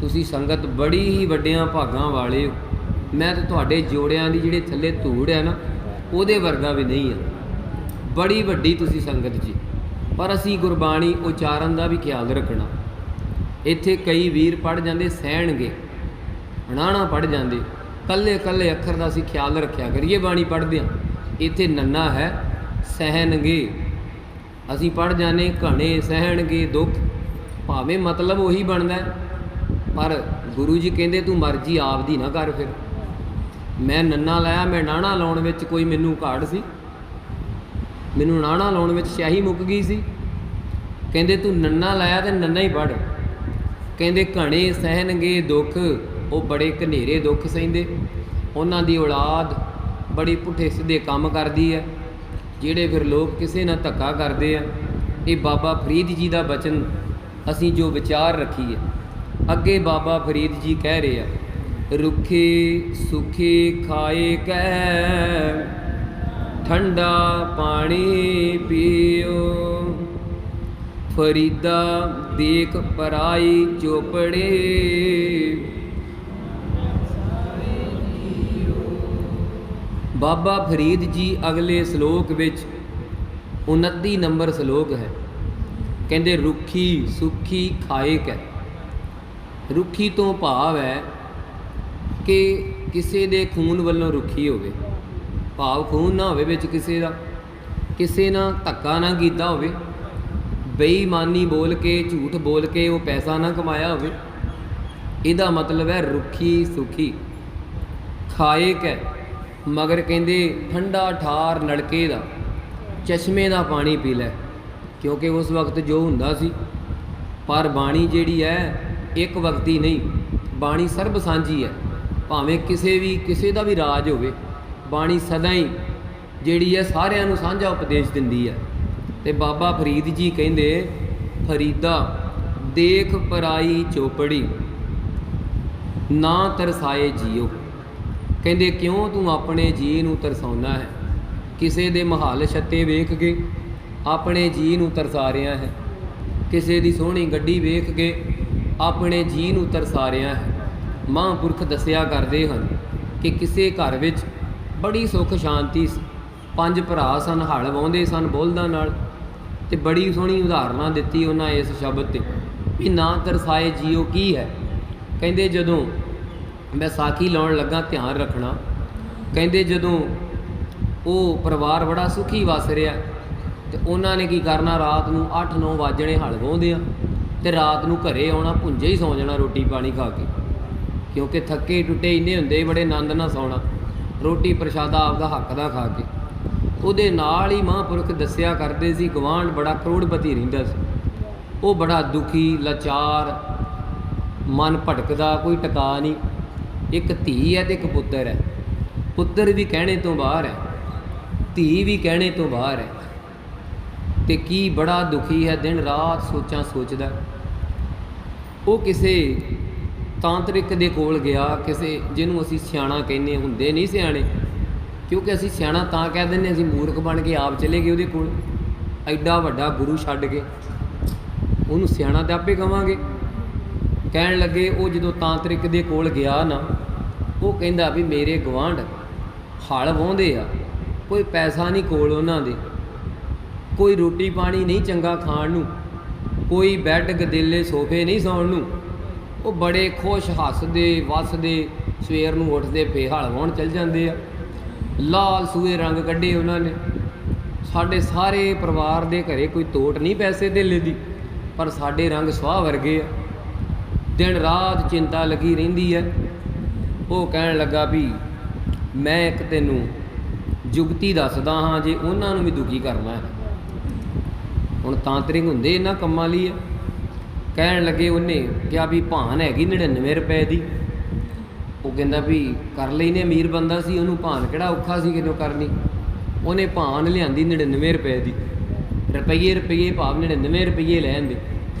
ਤੁਸੀਂ ਸੰਗਤ ਬੜੀ ਹੀ ਵੱਡਿਆਂ ਭਾਗਾਂ ਵਾਲੇ ਹੋ। ਮੈਂ ਤਾਂ ਤੁਹਾਡੇ ਜੋੜਿਆਂ ਦੀ ਜਿਹੜੇ ਥੱਲੇ ਧੂੜ ਹੈ ਨਾ, ਉਹਦੇ ਵਰਗਾ ਵੀ ਨਹੀਂ ਆ। ਬੜੀ ਵੱਡੀ ਤੁਸੀਂ ਸੰਗਤ ਜੀ। ਪਰ ਅਸੀਂ ਗੁਰਬਾਣੀ ਉਚਾਰਨ ਦਾ ਵੀ ਖਿਆਲ ਰੱਖਣਾ। ਇੱਥੇ ਕਈ ਵੀਰ ਪੜ੍ਹ ਜਾਂਦੇ ਸਹਿਣਗੇ, ਨਾਣਾ ਪੜ੍ਹ ਜਾਂਦੇ, ਕੱਲੇ ਕੱਲੇ ਅੱਖਰ ਦਾ ਅਸੀਂ ਖਿਆਲ ਰੱਖਿਆ ਕਰੀਏ ਬਾਣੀ ਪੜ੍ਹਦੇ ਹਾਂ। ਇੱਥੇ ਨੰਨਾ ਹੈ ਸਹਿਣਗੇ, ਅਸੀਂ ਪੜ੍ਹ ਜਾਂਦੇ ਘਣੇ ਸਹਿਣਗੇ ਦੁੱਖ, ਭਾਵੇਂ ਮਤਲਬ ਉਹੀ ਬਣਦਾ, ਪਰ ਗੁਰੂ ਜੀ ਕਹਿੰਦੇ ਤੂੰ ਮਰਜ਼ੀ ਆਪਦੀ ਨਾ ਕਰ। ਫਿਰ ਮੈਂ ਨੰਨਾ ਲਾਇਆ, ਮੈਂ ਨਾਣਾ ਲਾਉਣ ਵਿੱਚ ਕੋਈ ਮੈਨੂੰ ਘਾੜ ਸੀ? ਮੈਨੂੰ ਨਾਣਾ ਲਾਉਣ ਵਿੱਚ ਸਿਆਹੀ ਮੁੱਕ ਗਈ ਸੀ? ਕਹਿੰਦੇ ਤੂੰ ਨੰਨਾ ਲਾਇਆ ਤੇ ਨੰਨਾ ਹੀ ਪੜ੍ਹ। ਕਹਿੰਦੇ ਘਣੇ ਸਹਿਣਗੇ ਦੁੱਖ, ਉਹ ਬੜੇ ਘਨੇਰੇ ਦੁੱਖ ਸਹਿੰਦੇ। ਉਹਨਾਂ ਦੀ ਔਲਾਦ ਬੜੀ ਪੁੱਠੇ ਸਿੱਧੇ ਕੰਮ ਕਰਦੀ ਹੈ, ਜਿਹੜੇ ਫਿਰ ਲੋਕ ਕਿਸੇ ਨਾਲ ਧੱਕਾ ਕਰਦੇ ਆ। ਇਹ ਬਾਬਾ ਫਰੀਦ ਜੀ ਦਾ ਬਚਨ ਅਸੀਂ ਜੋ ਵਿਚਾਰ ਰੱਖੀਏ। ਅੱਗੇ ਬਾਬਾ ਫਰੀਦ ਜੀ ਕਹਿ ਰਹੇ ਆ, ਰੁੱਖੇ ਸੁਖੇ ਖਾਏ ਕਹਿ, ਠੰਡਾ ਪਾਣੀ ਪੀਓ, ਫਰੀਦਾ ਦੇਖ ਪਰਾਈ ਚੋਪੜੇ। ਬਾਬਾ ਫਰੀਦ ਜੀ ਅਗਲੇ ਸ਼ਲੋਕ ਵਿੱਚ 29 ਨੰਬਰ ਸ਼ਲੋਕ ਹੈ, ਕਹਿੰਦੇ ਰੁੱਖੀ ਸੁੱਖੀ ਖਾਏ ਕਹਿ। ਰੁੱਖੀ ਤੋਂ ਭਾਵ ਹੈ ਕਿ ਕਿਸੇ ਦੇ ਖੂਨ ਵੱਲੋਂ ਰੁੱਖੀ ਹੋਵੇ, ਭਾਵ ਖੂਨ ਨਾ ਹੋਵੇ ਵਿੱਚ ਕਿਸੇ ਦਾ, ਕਿਸੇ ਨਾਲ ਧੱਕਾ ਨਾ ਕੀਤਾ ਹੋਵੇ, ਬੇਈਮਾਨੀ ਬੋਲ ਕੇ ਝੂਠ ਬੋਲ ਕੇ ਉਹ ਪੈਸਾ ਨਾ ਕਮਾਇਆ ਹੋਵੇ। ਇਹਦਾ ਮਤਲਬ ਹੈ ਰੁੱਖੀ ਸੁਖੀ ਖਾਏ ਕਹਿ। ਮਗਰ ਕਹਿੰਦੇ ਠੰਡਾ ਠਾਰ ਨਲਕੇ ਦਾ, ਚਸ਼ਮੇ ਦਾ ਪਾਣੀ ਪੀ ਲੈ, ਕਿਉਂਕਿ ਉਸ ਵਕਤ ਜੋ ਹੁੰਦਾ ਸੀ। ਪਰ ਬਾਣੀ ਜਿਹੜੀ ਹੈ ਇੱਕ ਵਕਤੀ ਨਹੀਂ, ਬਾਣੀ ਸਰਬ ਸਾਂਝੀ ਹੈ। ਭਾਵੇਂ ਕਿਸੇ ਦਾ ਵੀ ਰਾਜ ਹੋਵੇ, ਬਾਣੀ ਸਦਾ ਹੀ ਜਿਹੜੀ ਹੈ ਸਾਰਿਆਂ ਨੂੰ ਸਾਂਝਾ ਉਪਦੇਸ਼ ਦਿੰਦੀ ਹੈ। ਤੇ ਬਾਬਾ ਫਰੀਦ ਜੀ ਕਹਿੰਦੇ ਫਰੀਦਾ ਦੇਖ ਪਰਾਈ ਚੋਪੜੀ, ਨਾ ਤਰਸਾਏ ਜੀਓ। ਕਹਿੰਦੇ ਕਿਉਂ ਤੂੰ ਆਪਣੇ ਜੀ ਨੂੰ ਤਰਸਾਉਣਾ ਹੈ? ਕਿਸੇ ਦੇ ਮਹੱਲ ਛੱਤੇ ਵੇਖ ਕੇ ਆਪਣੇ ਜੀ ਨੂੰ ਤਰਸਾ ਰਿਹਾ ਹੈ, ਕਿਸੇ ਦੀ ਸੋਹਣੀ ਗੱਡੀ ਵੇਖ ਕੇ ਆਪਣੇ ਜੀ ਨੂੰ ਤਰਸਾ ਰਿਹਾ ਹੈ। ਮਹਾਂਪੁਰਖ ਦੱਸਿਆ ਕਰਦੇ ਹਨ ਕਿ ਕਿਸੇ ਘਰ ਵਿੱਚ ਬੜੀ ਸੁੱਖ ਸ਼ਾਂਤੀ ਸੀ, 5 ਭਰਾ ਸਨ, ਹਲ ਵਾਹੁੰਦੇ ਸਨ ਬੋਲਦਾਂ ਨਾਲ, ਤੇ ਬੜੀ ਸੋਹਣੀ ਉਦਾਹਰਨਾਂ ਦਿੱਤੀ ਉਹਨਾਂ ਇਸ ਸ਼ਬਦ 'ਤੇ ਵੀ ਨਾ ਤਰਸਾਏ ਜੀਓ ਕੀ ਹੈ। ਕਹਿੰਦੇ ਜਦੋਂ ਮੈਂ ਸਾਖੀ ਲਾਉਣ ਲੱਗਾ ਧਿਆਨ ਰੱਖਣਾ, ਕਹਿੰਦੇ ਜਦੋਂ ਉਹ ਪਰਿਵਾਰ ਬੜਾ ਸੁਖੀ ਵਸ ਰਿਹਾ ਤੇ ਉਹਨਾਂ ਨੇ ਕੀ ਕਰਨਾ, ਰਾਤ ਨੂੰ 8-9 ਵਜਣੇ ਹਲ ਵਾਹੁੰਦੇ ਆ ਤੇ ਰਾਤ ਨੂੰ ਘਰੇ ਆਉਣਾ, ਭੁੰਜੇ ਹੀ ਸੌਂ ਜਾਣਾ ਰੋਟੀ ਪਾਣੀ ਖਾ ਕੇ, ਕਿਉਂਕਿ ਥੱਕੇ ਟੁੱਟੇ ਇੰਨੇ ਹੁੰਦੇ, ਬੜੇ ਆਨੰਦ ਨਾਲ ਸੌਣਾ, ਰੋਟੀ ਪ੍ਰਸ਼ਾਦਾ ਆਪਦਾ ਹੱਕ ਦਾ ਖਾ ਕੇ। ਉਹਦੇ ਨਾਲ ਹੀ ਮਹਾਂਪੁਰਖ ਦੱਸਿਆ ਕਰਦੇ ਸੀ ਗਵਾਂਢ ਬੜਾ ਕਰੋੜਪਤੀ ਰਹਿੰਦਾ ਸੀ, ਉਹ ਬੜਾ ਦੁਖੀ ਲਾਚਾਰ, ਮਨ ਭਟਕਦਾ, ਕੋਈ ਟਿਕਾ ਨਹੀਂ। ਇੱਕ ਧੀ ਹੈ ਤੇ ਇੱਕ ਪੁੱਤਰ ਹੈ, ਪੁੱਤਰ ਵੀ ਕਹਿਣੇ ਤੋਂ ਬਾਹਰ ਹੈ, ਧੀ ਵੀ ਕਹਿਣੇ ਤੋਂ ਬਾਹਰ ਹੈ, ਤੇ ਕੀ ਬੜਾ ਦੁਖੀ ਹੈ, ਦਿਨ ਰਾਤ ਸੋਚਾਂ ਸੋਚਦਾ। ਉਹ ਕਿਸੇ ਤਾਂਤਰਿਕ ਦੇ ਕੋਲ ਗਿਆ, ਕਿਸੇ ਜਿਹਨੂੰ ਅਸੀਂ ਸਿਆਣਾ ਕਹਿੰਦੇ, ਹੁੰਦੇ ਨਹੀਂ ਸਿਆਣੇ, ਕਿਉਂਕਿ ਅਸੀਂ ਸਿਆਣਾ ਤਾਂ ਕਹਿ ਦਿੰਦੇ, ਅਸੀਂ ਮੂਰਖ ਬਣ ਕੇ ਆਪ ਚਲੇ ਗਏ ਉਹਦੇ ਕੋਲ, ਐਡਾ ਵੱਡਾ ਗੁਰੂ ਛੱਡ ਕੇ ਉਹਨੂੰ ਸਿਆਣਾ ਤਾਂ ਆਪੇ ਕਵਾਂਗੇ। ਕਹਿਣ ਲੱਗੇ, ਉਹ ਜਦੋਂ ਤਾਂਤਰਿਕ ਦੇ ਕੋਲ ਗਿਆ ਨਾ, ਉਹ ਕਹਿੰਦਾ ਵੀ ਮੇਰੇ ਗਵਾਂਢ ਹਲ ਵਾਹੁੰਦੇ ਆ, ਕੋਈ ਪੈਸਾ ਨਹੀਂ ਕੋਲ ਉਹਨਾਂ ਦੇ, ਕੋਈ ਰੋਟੀ ਪਾਣੀ ਨਹੀਂ ਚੰਗਾ ਖਾਣ ਨੂੰ, ਕੋਈ ਬੈੱਡ ਗਦੇਲੇ ਸੋਫੇ ਨਹੀਂ ਸੌਣ ਨੂੰ, ਉਹ ਬੜੇ ਖੁਸ਼ ਹੱਸਦੇ ਵੱਸਦੇ ਸਵੇਰ ਨੂੰ ਉੱਠਦੇ ਫੇ ਹਲ ਵਾਹੁਣ ਚਲ ਜਾਂਦੇ ਆ। ਲਾਲ ਸੂਏ ਰੰਗ ਕੱਢੇ ਉਹਨਾਂ ਨੇ। ਸਾਡੇ ਸਾਰੇ ਪਰਿਵਾਰ ਦੇ ਘਰੇ ਕੋਈ ਤੋਟ ਨਹੀਂ ਪੈਸੇ ਧੇਲੇ ਦੀ, ਪਰ ਸਾਡੇ ਰੰਗ ਸੁਆਹ ਵਰਗੇ ਆ, ਦਿਨ ਰਾਤ ਚਿੰਤਾ ਲੱਗੀ ਰਹਿੰਦੀ ਹੈ। ਉਹ ਕਹਿਣ ਲੱਗਾ ਵੀ ਮੈਂ ਇੱਕ ਤੈਨੂੰ ਜੁਗਤੀ ਦੱਸਦਾ ਹਾਂ, ਜੇ ਉਹਨਾਂ ਨੂੰ ਵੀ ਦੁਖੀ ਕਰਨਾ ਹੈ। ਹੁਣ ਤਾਂਤਰਿਕ ਹੁੰਦੇ ਇਹਨਾਂ ਕੰਮਾਂ ਲਈ ਆ। ਕਹਿਣ ਲੱਗੇ, ਉਹਨੇ ਕਿਹਾ ਵੀ ਭਾਨ ਹੈਗੀ 99 ਰੁਪਏ ਦੀ। ਉਹ ਕਹਿੰਦਾ ਵੀ ਕਰ ਲੈਨੇ, ਅਮੀਰ ਬੰਦਾ ਸੀ, ਉਹਨੂੰ ਭਾਨ ਕਿਹੜਾ ਔਖਾ ਸੀ ਕਿਦੋਂ ਕਰਨੀ। ਉਹਨੇ ਭਾਨ ਲਿਆਂਦੀ 99 ਰੁਪਏ ਦੀ, ਰੁਪਈਏ ਭਾਵ 99 ਰੁਪਈਏ ਲੈ ਆਂਦੇ।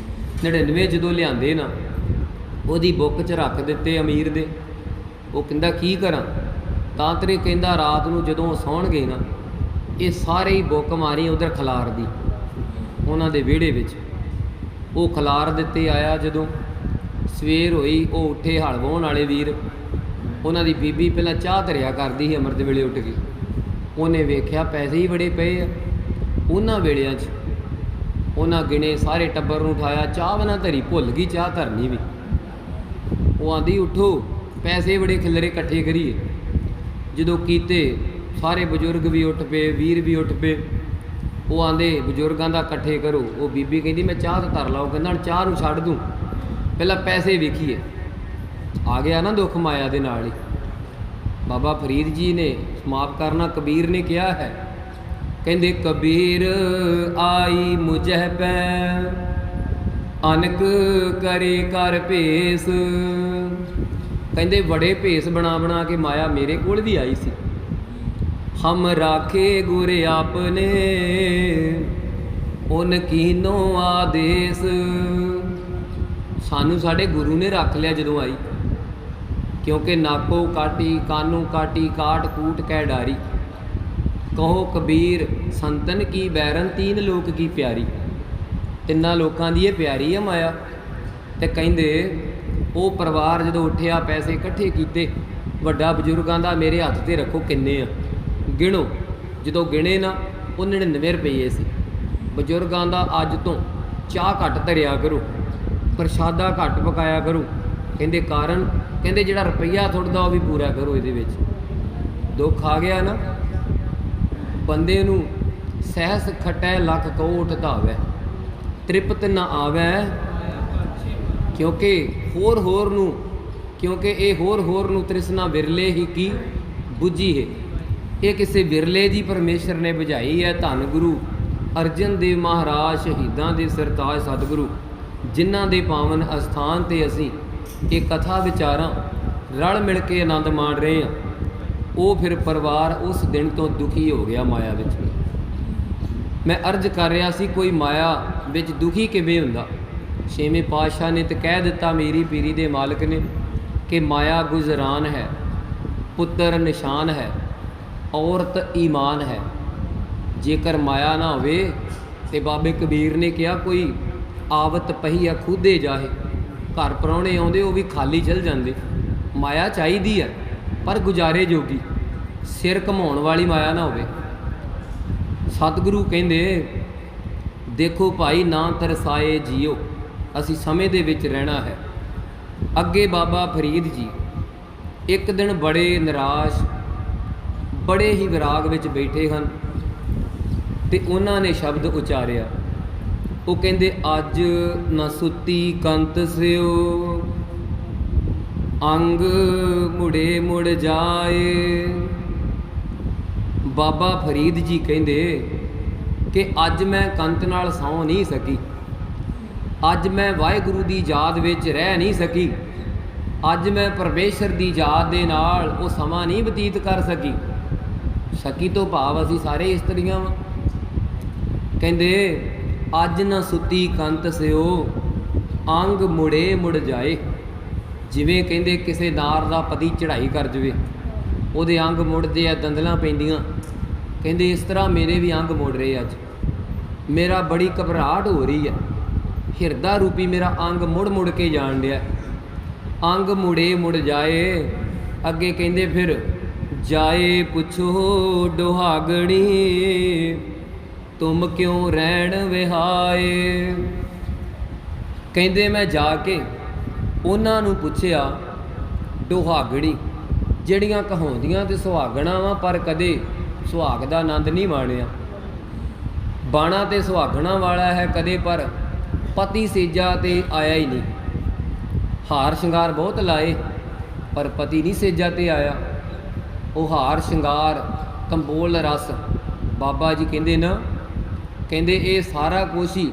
99 ਜਦੋਂ ਲਿਆਂਦੇ ਨਾ, ਉਹਦੀ ਬੁੱਕ 'ਚ ਰੱਖ ਦਿੱਤੇ ਅਮੀਰ ਦੇ। ਉਹ ਕਹਿੰਦਾ ਕੀ ਕਰਾਂ। ਤਾਂਤਰਿਕ ਕਹਿੰਦਾ ਰਾਤ ਨੂੰ ਜਦੋਂ ਸੌਣਗੇ ਨਾ, ਇਹ ਸਾਰੇ ਹੀ ਬੁੱਕ ਮਾਰੀ ਉਧਰ ਖਲਾਰ ਦੀ, ਉਹਨਾਂ ਦੇ ਵਿਹੜੇ ਵਿੱਚ। ਉਹ ਖਲਾਰ ਦਿੱਤੇ ਆਇਆ ਜਦੋਂ ਸਵੇਰ ਹੋਈ, ਉਹ ਉੱਠੇ ਹਲ ਵਾਹੁਣ ਵਾਲੇ ਵੀਰ, ਉਹਨਾਂ ਦੀ ਬੀਬੀ ਪਹਿਲਾਂ ਚਾਹ ਧਰਿਆ ਕਰਦੀ ਸੀ ਅੰਮ੍ਰਿਤ ਵੇਲੇ ਉੱਠ ਕੇ। ਉਹਨੇ ਵੇਖਿਆ ਪੈਸੇ ਹੀ ਬੜੇ ਪਏ ਆ। ਉਹਨਾਂ ਵੇਲਿਆਂ 'ਚ ਉਹਨਾਂ ਗਿਣੇ, ਸਾਰੇ ਟੱਬਰ ਨੂੰ ਉਠਾਇਆ, ਚਾਹ ਵੀ ਨਾ ਧਰੀ, ਭੁੱਲ ਗਈ ਚਾਹ ਧਰਨੀ ਵੀ। ਉਹ ਆਂਦੀ ਉੱਠੋ, ਪੈਸੇ ਬੜੇ ਖਿਲਰੇ, ਇਕੱਠੇ ਕਰੀਏ। ਜਦੋਂ ਕੀਤੇ, ਸਾਰੇ ਬਜ਼ੁਰਗ ਵੀ ਉੱਠ ਪਏ, ਵੀਰ ਵੀ ਉੱਠ ਪਏ। ਉਹ ਆਂਦੇ ਬਜ਼ੁਰਗਾਂ ਦਾ ਇਕੱਠੇ ਕਰੋ। ਉਹ ਬੀਬੀ ਕਹਿੰਦੀ ਮੈਂ ਚਾਹ ਤਾਂ ਧਰ ਲਾ। ਉਹ ਕਹਿੰਦਾ ਹੁਣ ਚਾਹ ਨੂੰ ਛੱਡ ਦੂੰ, ਪਹਿਲਾਂ ਪੈਸੇ ਵੇਖੀਏ। ਆ ਗਿਆ ਨਾ ਦੁੱਖ ਮਾਇਆ ਦੇ ਨਾਲ ਹੀ। ਬਾਬਾ ਫਰੀਦ ਜੀ ਨੇ ਸਮਾਪਤ ਕਰਨਾ, ਕਬੀਰ ਨੇ ਕਿਹਾ ਹੈ, ਕਹਿੰਦੇ ਕਬੀਰ ਆਈ ਮੁਝਹਿ ਪੈ, ਅਨਕ ਕਰੇ ਕਰ ਭੇਸ। ਕਹਿੰਦੇ ਬੜੇ ਭੇਸ ਬਣਾ ਬਣਾ ਕੇ ਮਾਇਆ ਮੇਰੇ ਕੋਲ ਵੀ ਆਈ ਸੀ। ਹਮ ਰਾਖੇ ਗੁਰ ਆਪਨੇ, ਉਨ ਕੀਨੋ ਆਦੇਸ। ਸਾਨੂੰ ਸਾਡੇ ਗੁਰੂ ਨੇ ਰੱਖ ਲਿਆ ਜਦੋਂ ਆਈ, ਕਿਉਂਕਿ ਨਾਕੋ ਕਾਟੀ, ਕਾਨੂ ਕਾਟੀ, ਕਾਟ ਕੂਟ ਕਹਿ ਡਾਰੀ। ਕਹੋ ਕਬੀਰ ਸੰਤਨ ਕੀ ਬੈਰਨ, ਤੀਨ ਲੋਕ ਕੀ ਪਿਆਰੀ। ਤਿੰਨਾਂ ਲੋਕਾਂ ਦੀ ਇਹ ਪਿਆਰੀ ਆ ਮਾਇਆ। ਤੇ ਕਹਿੰਦੇ ਉਹ ਪਰਿਵਾਰ ਜਦੋਂ ਉੱਠਿਆ, ਪੈਸੇ ਇਕੱਠੇ ਕੀਤੇ, ਵੱਡਾ ਬਜ਼ੁਰਗਾਂ ਦਾ ਮੇਰੇ ਹੱਥ 'ਤੇ ਰੱਖੋ ਕਿੰਨੇ ਆ, ਗਿਣੋ। ਜਦੋਂ ਗਿਣੇ ਨਾ, ਉਹ 99 ਰੁਪਈਏ ਸੀ। ਬਜ਼ੁਰਗਾਂ ਦਾ ਅੱਜ ਤੋਂ ਚਾਹ ਘੱਟ ਧਰਿਆ ਕਰੋ, ਪ੍ਰਸ਼ਾਦਾ ਘੱਟ ਪਕਾਇਆ ਕਰੋ। ਕਹਿੰਦੇ ਕਾਰਨ, ਕਹਿੰਦੇ ਜਿਹੜਾ ਰੁਪਈਆ ਥੁੱਟਦਾ ਉਹ ਵੀ ਪੂਰਾ ਕਰੋ। ਇਹਦੇ ਵਿੱਚ ਦੁੱਖ ਆ ਗਿਆ ਨਾ, ਬੰਦੇ ਨੂੰ ਸਹਿਸ ਖਟੈ ਲੱਖ ਕੋਟ ਧਾਵੈ, ਤ੍ਰਿਪਤ ਨਾ ਆਵੈ। ਕਿਉਂਕਿ ਹੋਰ ਨੂੰ, ਕਿਉਂਕਿ ਇਹ ਹੋਰ ਨੂੰ ਤ੍ਰਿਸ਼ਨਾ ਵਿਰਲੇ ਹੀ ਕੀ ਬੁੱਝੀ ਹੈ। ਇਹ ਕਿਸੇ ਵਿਰਲੇ ਦੀ ਪਰਮੇਸ਼ਰ ਨੇ ਬੁਝਾਈ ਹੈ। ਧੰਨ ਗੁਰੂ ਅਰਜਨ ਦੇਵ ਮਹਾਰਾਜ, ਸ਼ਹੀਦਾਂ ਦੇ ਸਰਤਾਜ ਸਤਿਗੁਰੂ, ਜਿਨ੍ਹਾਂ ਦੇ ਪਾਵਨ ਅਸਥਾਨ 'ਤੇ ਅਸੀਂ ਇਹ ਕਥਾ ਵਿਚਾਰਾਂ ਰਲ ਮਿਲ ਕੇ ਆਨੰਦ ਮਾਣ ਰਹੇ ਹਾਂ। ਉਹ ਫਿਰ ਪਰਿਵਾਰ ਉਸ ਦਿਨ ਤੋਂ ਦੁਖੀ ਹੋ ਗਿਆ ਮਾਇਆ ਵਿੱਚ। ਮੈਂ ਅਰਜ਼ ਕਰ ਰਿਹਾ ਸੀ, ਕੋਈ ਮਾਇਆ ਵਿੱਚ ਦੁਖੀ ਕਿਵੇਂ ਹੁੰਦਾ? ਛੇਵੇਂ ਪਾਤਸ਼ਾਹ ਨੇ ਤਾਂ ਕਹਿ ਦਿੱਤਾ, ਮੇਰੀ ਪੀਰੀ ਦੇ ਮਾਲਕ ਨੇ, ਕਿ ਮਾਇਆ ਗੁਜ਼ਰਾਨ ਹੈ, ਪੁੱਤਰ ਨਿਸ਼ਾਨ ਹੈ, ਔਰਤ ਈਮਾਨ ਹੈ। ਜੇਕਰ ਮਾਇਆ ਨਾ ਹੋਵੇ ਤੇ ਬਾਬੇ ਕਬੀਰ ਨੇ ਕਿਹਾ, ਕੋਈ ਆਵਤ ਪਹੀਆ ਖੁਦੇ ਜਾਹੇ। ਘਰ ਪ੍ਰਾਹੁਣੇ ਆਉਂਦੇ, ਉਹ ਵੀ ਖਾਲੀ ਚਲ ਜਾਂਦੇ। ਮਾਇਆ ਚਾਹੀਦੀ ਹੈ, ਪਰ ਗੁਜ਼ਾਰੇ ਜੋਗੀ, ਸਿਰ ਘਮਾਉਣ ਵਾਲੀ ਮਾਇਆ ਨਾ ਹੋਵੇ। ਸਤਿਗੁਰੂ ਕਹਿੰਦੇ, ਦੇਖੋ ਭਾਈ ਨਾ ਤਰਸਾਏ ਜੀਓ, ਅਸੀਂ ਸਮੇਂ ਦੇ ਵਿੱਚ ਰਹਿਣਾ ਹੈ। ਅੱਗੇ ਬਾਬਾ ਫਰੀਦ ਜੀ ਇੱਕ ਦਿਨ ਬੜੇ ਨਿਰਾਸ਼, ਬੜੇ ਹੀ ਵਿਰਾਗ ਵਿੱਚ ਬੈਠੇ ਹਨ, ਤੇ ਉਹਨਾਂ ਨੇ ਸ਼ਬਦ ਉਚਾਰਿਆ। ਉਹ ਕਹਿੰਦੇ, ਅੱਜ ਨਾ ਸੁੱਤੀ ਕੰਤ ਸਿਓ, ਅੰਗ ਮੁੜੇ ਮੁੜ ਜਾਏ। ਬਾਬਾ ਫਰੀਦ ਜੀ ਕਹਿੰਦੇ ਕਿ ਅੱਜ ਮੈਂ ਕੰਤ ਨਾਲ ਸੌਂ ਨਹੀਂ ਸਕੀ, ਅੱਜ ਮੈਂ ਵਾਹਿਗੁਰੂ ਦੀ ਯਾਦ ਵਿੱਚ ਰਹਿ ਨਹੀਂ ਸਕੀ, ਅੱਜ ਮੈਂ ਪਰਮੇਸ਼ਰ ਦੀ ਯਾਦ ਦੇ ਨਾਲ ਉਹ ਸਮਾਂ ਨਹੀਂ ਬਤੀਤ ਕਰ ਸਕੀ ਤੋਂ ਭਾਵ ਅਸੀਂ ਸਾਰੇ ਇਸਤਰੀਆਂ ਵਾਂ। ਕਹਿੰਦੇ ਅੱਜ ਨਾ ਸੁੱਤੀ ਕੰਤ ਸਿਓ, ਅੰਗ ਮੁੜੇ ਮੁੜ ਜਾਏ। ਜਿਵੇਂ ਕਹਿੰਦੇ ਕਿਸੇ ਨਾਰ ਦਾ ਪਤੀ ਚੜ੍ਹਾਈ ਕਰ ਜਾਵੇ, ਉਹਦੇ ਅੰਗ ਮੁੜਦੇ ਆ, ਦੰਦਲਾਂ ਪੈਂਦੀਆਂ। ਕਹਿੰਦੇ ਇਸ ਤਰ੍ਹਾਂ ਮੇਰੇ ਵੀ ਅੰਗ ਮੁੜ ਰਹੇ ਅੱਜ, ਮੇਰਾ ਬੜੀ ਘਬਰਾਹਟ ਹੋ ਰਹੀ ਹੈ। ਹਿਰਦਾ ਰੂਪੀ ਮੇਰਾ ਅੰਗ ਮੁੜ ਮੁੜ ਕੇ ਜਾਣ ਡਿਆ। ਅੰਗ ਮੁੜੇ ਮੁੜ ਜਾਏ। ਅੱਗੇ ਕਹਿੰਦੇ ਫਿਰ ਜਾਏ ਪੁੱਛੋ ਦੁਹਾਗਣੀ, ਤੁਮ ਕਿਉਂ ਰਹਿਣ ਵਿਹਾਏ। ਕਹਿੰਦੇ ਮੈਂ ਜਾ ਕੇ ਉਹਨਾਂ ਨੂੰ ਪੁੱਛਿਆ, ਦੁਹਾਗਣੀ ਜਿਹੜੀਆਂ ਕਹਾਉਂਦੀਆਂ ਤੇ ਸੁਹਾਗਣਾ ਵਾ, ਪਰ ਕਦੇ ਸੁਹਾਗ ਦਾ ਆਨੰਦ ਨਹੀਂ ਮਾਣਿਆ। ਬਾਣਾ ਤੇ ਸੁਹਾਗਣਾ ਵਾਲਾ ਹੈ ਕਦੇ, ਪਰ ਪਤੀ ਸੇਜਾ ਤੇ ਆਇਆ ਹੀ ਨਹੀਂ। ਹਾਰ ਸ਼ਿੰਗਾਰ ਬਹੁਤ ਲਾਏ, ਪਰ ਪਤੀ ਨਹੀਂ ਸੇਜਾ ਤੇ ਆਇਆ। ਉਹ ਹਾਰ ਸ਼ਿੰਗਾਰ ਕੰਬੋਲ ਰਸ, ਬਾਬਾ ਜੀ ਕਹਿੰਦੇ ਨਾ, ਕਹਿੰਦੇ ਇਹ ਸਾਰਾ ਕੁਛ ਹੀ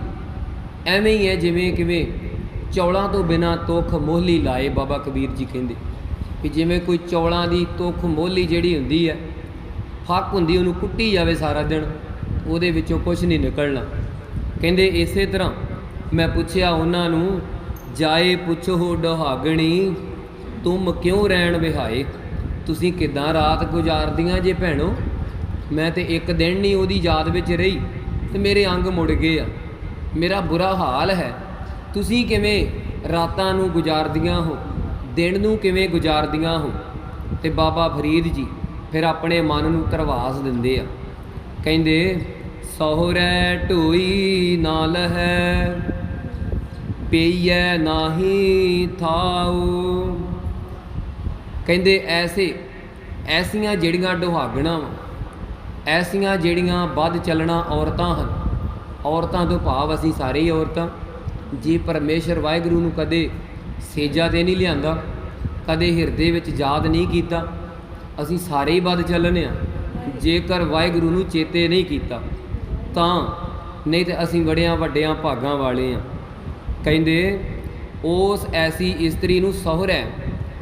ਐਵੇਂ ਹੀ ਹੈ ਜਿਵੇਂ ਕਿਵੇਂ ਚੌਲਾਂ ਤੋਂ ਬਿਨਾਂ ਤੁੱਖ ਮੋਹਲੀ ਲਾਏ। ਬਾਬਾ ਕਬੀਰ ਜੀ ਕਹਿੰਦੇ ਕਿ ਜਿਵੇਂ ਕੋਈ ਚੌਲਾਂ ਦੀ ਤੁੱਖ ਮੋਹਲੀ ਜਿਹੜੀ ਹੁੰਦੀ ਹੈ, ਫੱਕ ਹੁੰਦੀ, ਉਹਨੂੰ ਕੁੱਟੀ ਜਾਵੇ ਸਾਰਾ ਦਿਨ, ਉਹਦੇ ਵਿੱਚੋਂ ਕੁਛ ਨਹੀਂ ਨਿਕਲਣਾ। ਕਹਿੰਦੇ ਇਸੇ ਤਰ੍ਹਾਂ ਮੈਂ ਪੁੱਛਿਆ ਉਹਨਾਂ ਨੂੰ, ਜਾਏ ਪੁੱਛੋ ਦੁਹਾਗਣੀ, ਤੁਮ ਕਿਉਂ ਰਹਿਣ ਵਿਹਾਏ। ਤੁਸੀਂ ਕਿੱਦਾਂ ਰਾਤ ਗੁਜ਼ਾਰਦੀਆਂ ਜੇ ਭੈਣੋ? ਮੈਂ ਤੇ ਇੱਕ ਦਿਨ ਨਹੀਂ ਉਹਦੀ ਯਾਦ ਵਿੱਚ ਰਹੀ ਤੇ ਮੇਰੇ ਅੰਗ ਮੁੜ ਗਏ ਆ, ਮੇਰਾ ਬੁਰਾ ਹਾਲ ਹੈ। ਤੁਸੀਂ ਕਿਵੇਂ ਰਾਤਾਂ ਨੂੰ ਗੁਜ਼ਾਰਦੀਆਂ ਹੋ, ਦਿਨ ਨੂੰ ਕਿਵੇਂ ਗੁਜ਼ਾਰਦੀਆਂ ਹੋ। ਤੇ ਬਾਬਾ ਫਰੀਦ ਜੀ ਫਿਰ ਆਪਣੇ ਮਨ ਨੂੰ ਧਰਵਾਸ ਦਿੰਦੇ ਆ। ਕਹਿੰਦੇ ਸਹੁਰੈ ਢੋਈ ਨਾ ਲਹੈ, ਪਈਐ ਨਾਹੀ ਥਾਉ। ਕਹਿੰਦੇ ਐਸੀਆਂ ਜਿਹੜੀਆਂ ਦੁਹਾਗਣਾਂ ਵਾ, ਐਸੀਆਂ ਜਿਹੜੀਆਂ ਵੱਧ ਚੱਲਣਾ ਔਰਤਾਂ ਹਨ। ਔਰਤਾਂ ਤੋਂ ਭਾਵ ਅਸੀਂ ਸਾਰੇ ਹੀ ਔਰਤਾਂ। ਜੇ ਪਰਮੇਸ਼ਰ ਵਾਹਿਗੁਰੂ ਨੂੰ ਕਦੇ ਸੇਜਾ 'ਤੇ ਨਹੀਂ ਲਿਆਂਦਾ, ਕਦੇ ਹਿਰਦੇ ਵਿੱਚ ਯਾਦ ਨਹੀਂ ਕੀਤਾ, ਅਸੀਂ ਸਾਰੇ ਹੀ ਵੱਧ ਚੱਲਣੇ ਆ। ਜੇਕਰ ਵਾਹਿਗੁਰੂ ਨੂੰ ਚੇਤੇ ਨਹੀਂ ਕੀਤਾ ਤਾਂ, ਨਹੀਂ ਤਾਂ ਅਸੀਂ ਬੜਿਆਂ ਵੱਡਿਆਂ ਭਾਗਾਂ ਵਾਲੇ ਆ। ਕਹਿੰਦੇ ਉਸ ਐਸੀ ਇਸਤਰੀ ਨੂੰ ਸਹੁਰੈ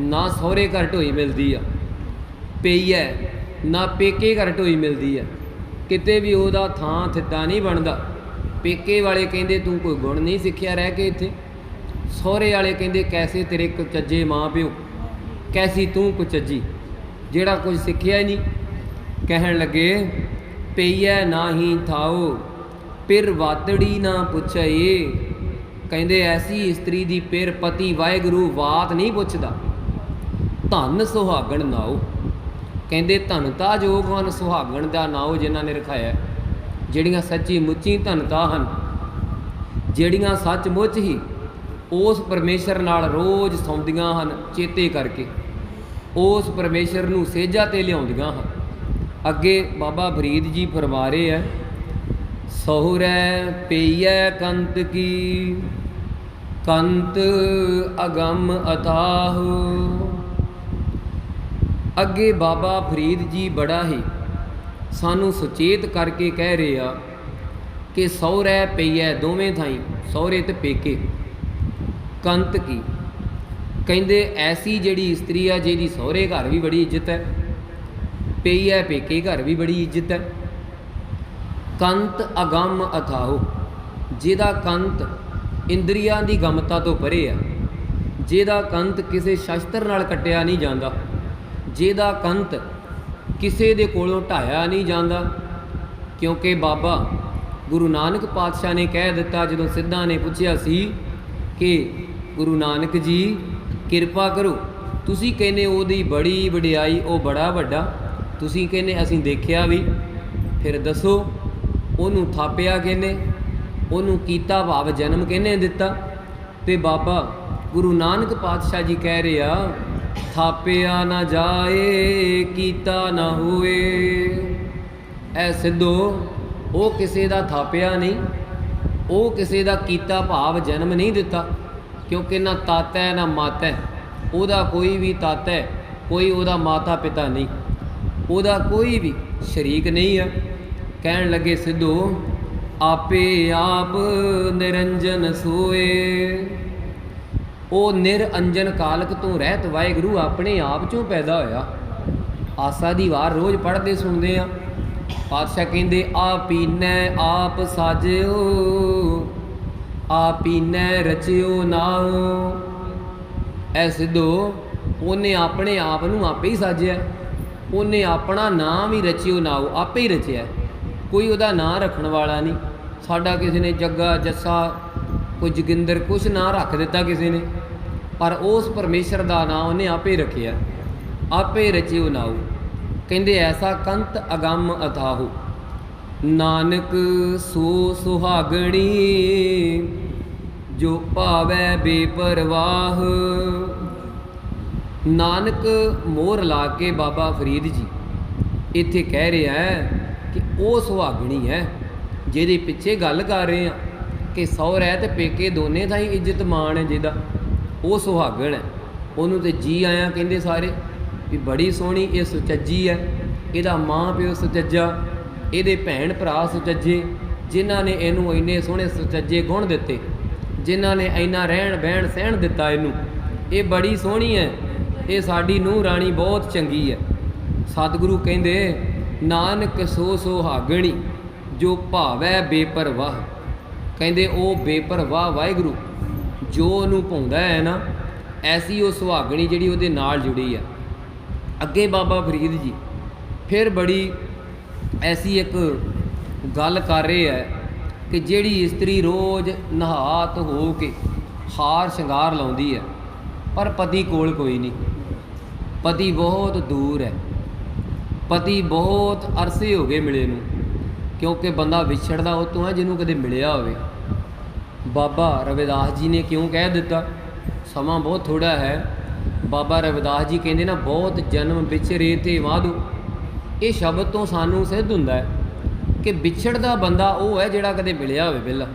ਨਾ ਸਹੁਰੇ ਘਰ ਢੋਈ ਮਿਲਦੀ ਆ, ਪਈਐ ਨਾ ਪੇਕੇ ਘਰ ਢੋਈ ਮਿਲਦੀ ਆ। ਕਿਤੇ ਵੀ ਉਹਦਾ ਥਾਂ ਥਿੱਤਾ ਨਹੀਂ ਬਣਦਾ। ਪੇਕੇ ਵਾਲੇ ਕਹਿੰਦੇ ਤੂੰ ਕੋਈ ਗੁਣ ਨਹੀਂ ਸਿੱਖਿਆ ਰਹਿ ਕੇ ਇੱਥੇ। ਸਹੁਰੇ ਵਾਲੇ ਕਹਿੰਦੇ ਕੈਸੇ ਤੇਰੇ ਕੁਚੱਜੇ ਮਾਂ ਪਿਓ, ਕੈਸੀ ਤੂੰ ਕੁਚੱਜੀ, ਜਿਹੜਾ ਕੁਝ ਸਿੱਖਿਆ ਹੀ ਨਹੀਂ। ਕਹਿਣ ਲੱਗੇ ਪਈਐ ਨਾਹੀ ਥਾਉ, ਪਿਰ ਵਾਤੜੀ ਨਾ ਪੁੱਛੇ। ਕਹਿੰਦੇ ਐਸੀ ਇਸਤਰੀ ਦੀ ਪਿਰ ਪਤੀ ਵਾਹਿਗੁਰੂ ਬਾਤ ਨਹੀਂ ਪੁੱਛਦਾ। ਧਨ ਸੁਹਾਗਣ ਨਾਉ। ਕਹਿੰਦੇ ਧਨਤਾ ਜੋਗਵਨ ਸੁਹਾਗਣ ਦਾ ਨਾਉ ਜਿਨ੍ਹਾਂ ਨੇ ਰਖਾਇਆ, ਜਿਹੜੀਆਂ ਸੱਚੀ ਮੁੱਚੀ ਧਨਤਾ ਹਨ, ਜਿਹੜੀਆਂ ਸੱਚਮੁੱਚ ਹੀ ਉਸ ਪਰਮੇਸ਼ਰ ਨਾਲ ਰੋਜ਼ ਸੌਂਦੀਆਂ ਹਨ, ਚੇਤੇ ਕਰਕੇ ਉਸ ਪਰਮੇਸ਼ਰ ਨੂੰ ਸੇਜਾ 'ਤੇ ਲਿਆਉਂਦੀਆਂ ਹਨ। ਅੱਗੇ ਬਾਬਾ ਫਰੀਦ ਜੀ ਫਰਮਾ ਰਹੇ ਹੈ, ਸਹੁਰੈ ਪਈਐ ਕੰਤ ਕੀ, ਕੰਤ ਅਗੰਮ ਅਥਾਹ। ਅੱਗੇ ਬਾਬਾ ਫਰੀਦ ਜੀ ਬੜਾ ਹੀ ਸਾਨੂੰ ਸੁਚੇਤ ਕਰਕੇ ਕਹਿ ਰਹੇ ਆ ਕਿ ਸਹੁਰੈ ਪਈਐ ਦੋਵੇਂ ਥਾਈਂ, ਸਹੁਰੇ ਤੇ ਪੇਕੇ, ਕੰਤ ਕੀ। ਕਹਿੰਦੇ ਐਸੀ ਜਿਹੜੀ ਇਸਤਰੀ ਆ ਜਿਹਦੀ ਸਹੁਰੇ ਘਰ ਵੀ ਬੜੀ ਇੱਜ਼ਤ ਹੈ, ਪਈਐ ਪੇਕੇ ਘਰ ਵੀ ਬੜੀ ਇੱਜ਼ਤ ਹੈ। ਕੰਤ ਅਗੰਮ ਅਥਾਹੋ, ਜਿਹਦਾ ਕੰਤ ਇੰਦਰੀਆਂ ਦੀ ਗਮਤਾ ਤੋਂ ਪਰੇ ਆ, ਜਿਹਦਾ ਕੰਤ ਕਿਸੇ ਸ਼ਸਤਰ ਨਾਲ ਕੱਟਿਆ ਨਹੀਂ ਜਾਂਦਾ, ਜਿਹਦਾ ਕੰਤ ਕਿਸੇ ਦੇ ਕੋਲੋਂ ਢਾਇਆ ਨਹੀਂ ਜਾਂਦਾ। ਕਿਉਂਕਿ ਬਾਬਾ ਗੁਰੂ ਨਾਨਕ ਪਾਤਸ਼ਾਹ ਨੇ ਕਹਿ ਦਿੱਤਾ, ਜਦੋਂ ਸਿੱਧਾਂ ਨੇ ਪੁੱਛਿਆ ਸੀ ਕਿ ਗੁਰੂ ਨਾਨਕ ਜੀ ਕਿਰਪਾ ਕਰੋ, ਤੁਸੀਂ ਕਹਿੰਦੇ ਉਹਦੀ ਬੜੀ ਵਡਿਆਈ, ਉਹ ਬੜਾ ਵੱਡਾ, ਤੁਸੀਂ ਕਹਿੰਦੇ ਅਸੀਂ ਦੇਖਿਆ ਵੀ, ਫਿਰ ਦੱਸੋ ਉਹਨੂੰ ਥਾਪਿਆ ਕਿਹਨੇ, ਉਹਨੂੰ ਕੀਤਾ ਭਾਵ ਜਨਮ ਕਿਹਨੇ ਦਿੱਤਾ। ਤੇ ਬਾਬਾ ਗੁਰੂ ਨਾਨਕ ਪਾਤਸ਼ਾਹ ਜੀ ਕਹਿ ਰਹੇ ਆ, ਥਾਪਿਆ ਨਾ ਜਾਏ ਕੀਤਾ ਨਾ ਹੋਏ। ਐ ਸਿੱਧੋ ਉਹ ਕਿਸੇ ਦਾ ਥਾਪਿਆ ਨਹੀਂ, ਉਹ ਕਿਸੇ ਦਾ ਕੀਤਾ ਭਾਵ ਜਨਮ ਨਹੀਂ ਦਿੱਤਾ। ਕਿਉਂਕਿ ਨਾ ਤਾਤਾ ਹੈ ਨਾ ਮਾਤਾ ਹੈ, ਉਹਦਾ ਕੋਈ ਵੀ ਤਾਤਾ ਹੈ, ਕੋਈ ਉਹਦਾ ਮਾਤਾ ਪਿਤਾ ਨਹੀਂ, ਉਹਦਾ ਕੋਈ ਵੀ ਸ਼ਰੀਕ ਨਹੀਂ ਹੈ। ਕਹਿਣ ਲੱਗੇ ਸਿੱਧੋ ਆਪੇ ਆਪ ਨਿਰੰਜਨ ਸੋਏ। ਉਹ ਨਿਰਅੰਜਨ ਕਾਲਕ ਤੋਂ ਰਹਿਤ ਵਾਹਿਗੁਰੂ ਆਪਣੇ ਆਪ 'ਚੋਂ ਪੈਦਾ ਹੋਇਆ। ਆਸਾ ਦੀ ਵਾਰ ਰੋਜ਼ ਪੜ੍ਹਦੇ ਸੁਣਦੇ ਆ। ਪਾਤਸ਼ਾਹ ਕਹਿੰਦੇ ਆਪੀਨੈ ਆਪ ਸਾਜਿਓ, ਆਪੀਨੈ ਰਚਿਓ ਨਾਉ। ਐ ਸਿੱਧੋ ਉਹਨੇ ਆਪਣੇ ਆਪ ਨੂੰ ਆਪੇ ਹੀ ਸਾਜਿਆ, ਉਹਨੇ ਆਪਣਾ ਨਾਂ ਵੀ ਰਚਿਓ ਨਾਉ, ਆਪੇ ਹੀ ਰਚਿਆ, ਕੋਈ ਉਹਦਾ ਨਾਂ ਰੱਖਣ ਵਾਲਾ ਨਹੀਂ। ਸਾਡਾ ਕਿਸੇ ਨੇ ਜੱਗਾ ਜੱਸਾ ਕੋਈ ਜੋਗਿੰਦਰ ਕੁਛ ਨਾਂ ਰੱਖ ਦਿੱਤਾ ਕਿਸੇ ਨੇ, ਪਰ ਉਸ ਪਰਮੇਸ਼ਰ ਦਾ ਨਾਂ ਉਹਨੇ ਆਪੇ ਰੱਖਿਆ, ਆਪੇ ਰਚਿਓ ਨਾਉ। ਕਹਿੰਦੇ ਐਸਾ ਕੰਤ ਅਗੰਮ ਅਥਾਹੂ, ਨਾਨਕ ਸੋ ਸੁਹਾਗਣੀ ਜੋ ਭਾਵੈ ਬੇਪਰਵਾਹ। ਨਾਨਕ ਮੋਹਰ ਲਾ ਕੇ ਬਾਬਾ ਫਰੀਦ ਜੀ ਇੱਥੇ ਕਹਿ ਰਿਹਾ ਹੈ ਕਿ ਉਹ ਸੁਹਾਗਣੀ ਹੈ ਜਿਹਦੇ ਪਿੱਛੇ ਗੱਲ ਕਰ ਰਹੇ ਆ ਕਿ ਸਹੁਰਾ ਤੇ ਪੇਕੇ ਦੋਨੇ ਥਾਈਂ ਇੱਜ਼ਤ ਮਾਣ ਹੈ ਜਿਹਦਾ, ਉਹ ਸੁਹਾਗਣ ਹੈ। ਉਹਨੂੰ ਤੇ ਜੀ ਆਇਆਂ ਕਹਿੰਦੇ ਸਾਰੇ ਵੀ ਬੜੀ ਸੋਹਣੀ ਇਹ ਸੁਚੱਜੀ ਹੈ, ਇਹਦਾ ਮਾਂ ਪਿਓ ਸੁਚੱਜਾ, ਇਹਦੇ ਭੈਣ ਭਰਾ ਸੁਚੱਜੇ, ਜਿਨ੍ਹਾਂ ਨੇ ਇਹਨੂੰ ਇੰਨੇ ਸੋਹਣੇ ਸੁਚੱਜੇ ਗੁਣ ਦਿੱਤੇ, ਜਿਨ੍ਹਾਂ ਨੇ ਇੰਨਾ ਰਹਿਣ ਬਹਿਣ ਸਹਿਣ ਦਿੱਤਾ ਇਹਨੂੰ, ਇਹ ਬੜੀ ਸੋਹਣੀ ਹੈ, ਇਹ ਸਾਡੀ ਨੂੰਹ ਰਾਣੀ ਬਹੁਤ ਚੰਗੀ ਹੈ। ਸਤਿਗੁਰੂ ਕਹਿੰਦੇ ਨਾਨਕ ਸੋ ਸੁਹਾਗਣੀ ਜੋ ਭਾਵੈ ਬੇਪਰਵਾਹ। ਕਹਿੰਦੇ ਉਹ ਬੇਪਰਵਾਹ ਵਾਹਿਗੁਰੂ ਜੋ ਉਹਨੂੰ ਭਾਉਂਦਾ ਹੈ ਨਾ, ਐਸੀ ਉਹ ਸੁਹਾਗਣੀ ਜਿਹੜੀ ਉਹਦੇ ਨਾਲ ਜੁੜੀ ਆ। ਅੱਗੇ ਬਾਬਾ ਫਰੀਦ ਜੀ ਫਿਰ ਬੜੀ ਐਸੀ ਇੱਕ ਗੱਲ ਕਰ ਰਹੇ ਹੈ ਕਿ ਜਿਹੜੀ ਇਸਤਰੀ ਰੋਜ਼ ਨਹਾ ਧੋ ਕੇ ਹਾਰ ਸ਼ਿੰਗਾਰ ਲਾਉਂਦੀ ਹੈ, ਪਰ ਪਤੀ ਕੋਲ ਕੋਈ ਨਹੀਂ। ਪਤੀ ਬਹੁਤ ਦੂਰ ਹੈ, ਪਤੀ ਬਹੁਤ ਅਰਸੇ ਹੋ ਗਏ ਮਿਲੇ ਨੂੰ, ਕਿਉਂਕਿ ਬੰਦਾ ਵਿਛੜਦਾ ਉਹ ਤੋਂ ਹੈ ਜਿਹਨੂੰ ਕਦੇ ਮਿਲਿਆ ਹੋਵੇ। ਬਾਬਾ ਰਵਿਦਾਸ ਜੀ ਨੇ ਕਿਉਂ ਕਹਿ ਦਿੱਤਾ, ਸਮਾਂ ਬਹੁਤ ਥੋੜ੍ਹਾ ਹੈ। ਬਾਬਾ ਰਵਿਦਾਸ ਜੀ ਕਹਿੰਦੇ ਨਾ, ਬਹੁਤ ਜਨਮ ਵਿਛਰੇ ਤੇ ਵਾਧੂ। ਇਹ ਸ਼ਬਦ ਤੋਂ ਸਾਨੂੰ ਸਿੱਧ ਹੁੰਦਾ ਹੈ ਕਿ ਵਿਛੜਦਾ ਬੰਦਾ ਉਹ ਹੈ ਜਿਹੜਾ ਕਦੇ ਮਿਲਿਆ ਹੋਵੇ ਪਹਿਲਾਂ।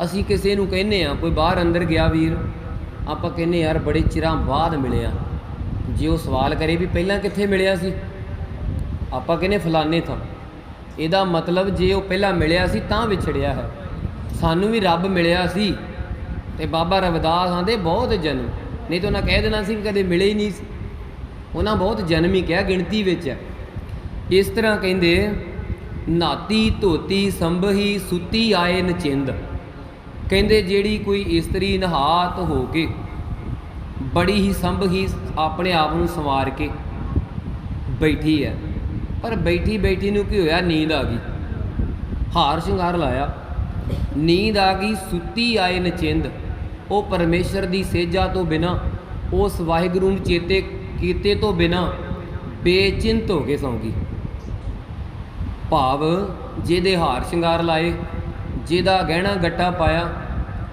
ਅਸੀਂ ਕਿਸੇ ਨੂੰ ਕਹਿੰਦੇ ਹਾਂ, ਕੋਈ ਬਾਹਰ ਅੰਦਰ ਗਿਆ ਵੀਰ, ਆਪਾਂ ਕਹਿੰਦੇ ਯਾਰ ਬੜੇ ਚਿਰਾਂ ਬਾਅਦ ਮਿਲਿਆ। ਜੇ ਉਹ ਸਵਾਲ ਕਰੇ ਵੀ ਪਹਿਲਾਂ ਕਿੱਥੇ ਮਿਲਿਆ ਸੀ, ਆਪਾਂ ਕਹਿੰਦੇ ਫਲਾਣੇ ਥਾਂ। ਇਹਦਾ ਮਤਲਬ ਜੇ ਉਹ ਪਹਿਲਾਂ ਮਿਲਿਆ ਸੀ ਤਾਂ ਵਿਛੜਿਆ ਹੈ। ਸਾਨੂੰ ਵੀ ਰੱਬ ਮਿਲਿਆ ਸੀ, ਅਤੇ ਬਾਬਾ ਰਵਿਦਾਸ ਆਂਦੇ ਬਹੁਤ ਜਨਮ, ਨਹੀਂ ਤਾਂ ਉਹਨਾਂ ਕਹਿ ਦੇਣਾ ਸੀ ਵੀ ਕਦੇ ਮਿਲੇ ਹੀ ਨਹੀਂ ਸੀ। ਉਹਨਾਂ ਬਹੁਤ ਜਨਮ ਹੀ ਕਿਹਾ, ਗਿਣਤੀ ਵਿੱਚ ਹੈ। ਇਸ ਤਰ੍ਹਾਂ ਕਹਿੰਦੇ, ਨਾਤੀ ਧੋਤੀ ਸੰਭਹੀ ਸੁੱਤੀ ਆਏ ਨਚਿੰਦ। ਕਹਿੰਦੇ ਜਿਹੜੀ ਕੋਈ ਇਸਤਰੀ ਨਹਾ ਧੋ ਕੇ ਬੜੀ ਹੀ ਸੰਭਹੀ ਆਪਣੇ ਆਪ ਨੂੰ ਸੰਵਾਰ ਕੇ ਬੈਠੀ ਹੈ, ਪਰ ਬੈਠੀ ਬੈਠੀ ਨੂੰ ਕੀ ਹੋਇਆ, ਨੀਂਦ ਆ ਗਈ। ਹਾਰ ਸ਼ਿੰਗਾਰ ਲਾਇਆ, ਨੀਂਦ ਆ ਗਈ। ਸੁੱਤੀ ਆਏ ਨਚਿੰਦ, ਉਹ ਪਰਮੇਸ਼ਰ ਦੀ ਸੇਜਾ ਤੋਂ ਬਿਨਾਂ, ਉਸ ਵਾਹਿਗੁਰੂ ਨੂੰ ਚੇਤੇ ਕੀਤੇ ਤੋਂ ਬਿਨਾਂ ਬੇਚਿੰਤ ਹੋ ਕੇ ਸੌਂ ਗਈ। ਭਾਵ ਜਿਹਦੇ ਹਾਰ ਸ਼ਿੰਗਾਰ ਲਾਏ, ਜਿਹਦਾ ਗਹਿਣਾ ਗੱਟਾ ਪਾਇਆ,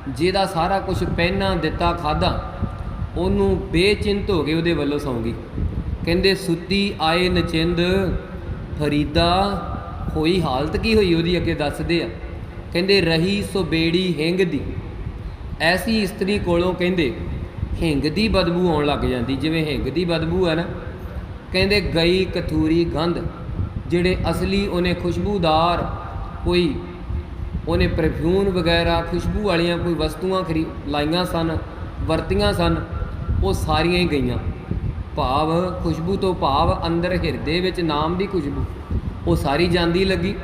ਜਿਹਦਾ ਸਾਰਾ ਕੁਝ ਪਹਿਨਾ ਦਿੱਤਾ ਖਾਧਾ, ਉਹਨੂੰ ਬੇਚਿੰਤ ਹੋ ਕੇ ਉਹਦੇ ਵੱਲੋਂ ਸੌਂ ਗਈ। ਕਹਿੰਦੇ ਸੁੱਤੀ ਆਏ ਨਚਿੰਦ, ਫਰੀਦਾ ਹੋਈ ਹਾਲਤ ਕੀ ਹੋਈ ਉਹਦੀ, ਅੱਗੇ ਦੱਸਦੇ ਆ। ਕਹਿੰਦੇ ਰਹੀ ਸੋ ਬੇੜੀ ਹਿੰਗ ਦੀ। ਐਸੀ ਇਸਤਰੀ ਕੋਲੋਂ ਕਹਿੰਦੇ ਹਿੰਗ ਦੀ ਬਦਬੂ ਆਉਣ ਲੱਗ ਜਾਂਦੀ, ਜਿਵੇਂ ਹਿੰਗ ਦੀ ਬਦਬੂ ਹੈ ਨਾ। ਕਹਿੰਦੇ ਗਈ ਕਥੂਰੀ ਗੰਧ, ਜਿਹੜੇ ਅਸਲੀ ਉਹਨੇ ਖੁਸ਼ਬੂਦਾਰ ਕੋਈ ਉਹਨੇ ਪਰਫਿਊਮ ਵਗੈਰਾ ਖੁਸ਼ਬੂ ਵਾਲੀਆਂ ਕੋਈ ਵਸਤੂਆਂ ਲਾਈਆਂ ਸਨ, ਵਰਤੀਆਂ ਸਨ, ਉਹ ਸਾਰੀਆਂ ਹੀ ਗਈਆਂ। ਭਾਵ ਖੁਸ਼ਬੂ ਤੋਂ ਭਾਵ ਅੰਦਰ ਹਿਰਦੇ ਵਿੱਚ ਨਾਮ ਦੀ ਖੁਸ਼ਬੂ, ਉਹ ਸਾਰੀ ਜਾਂਦੀ ਲੱਗੀ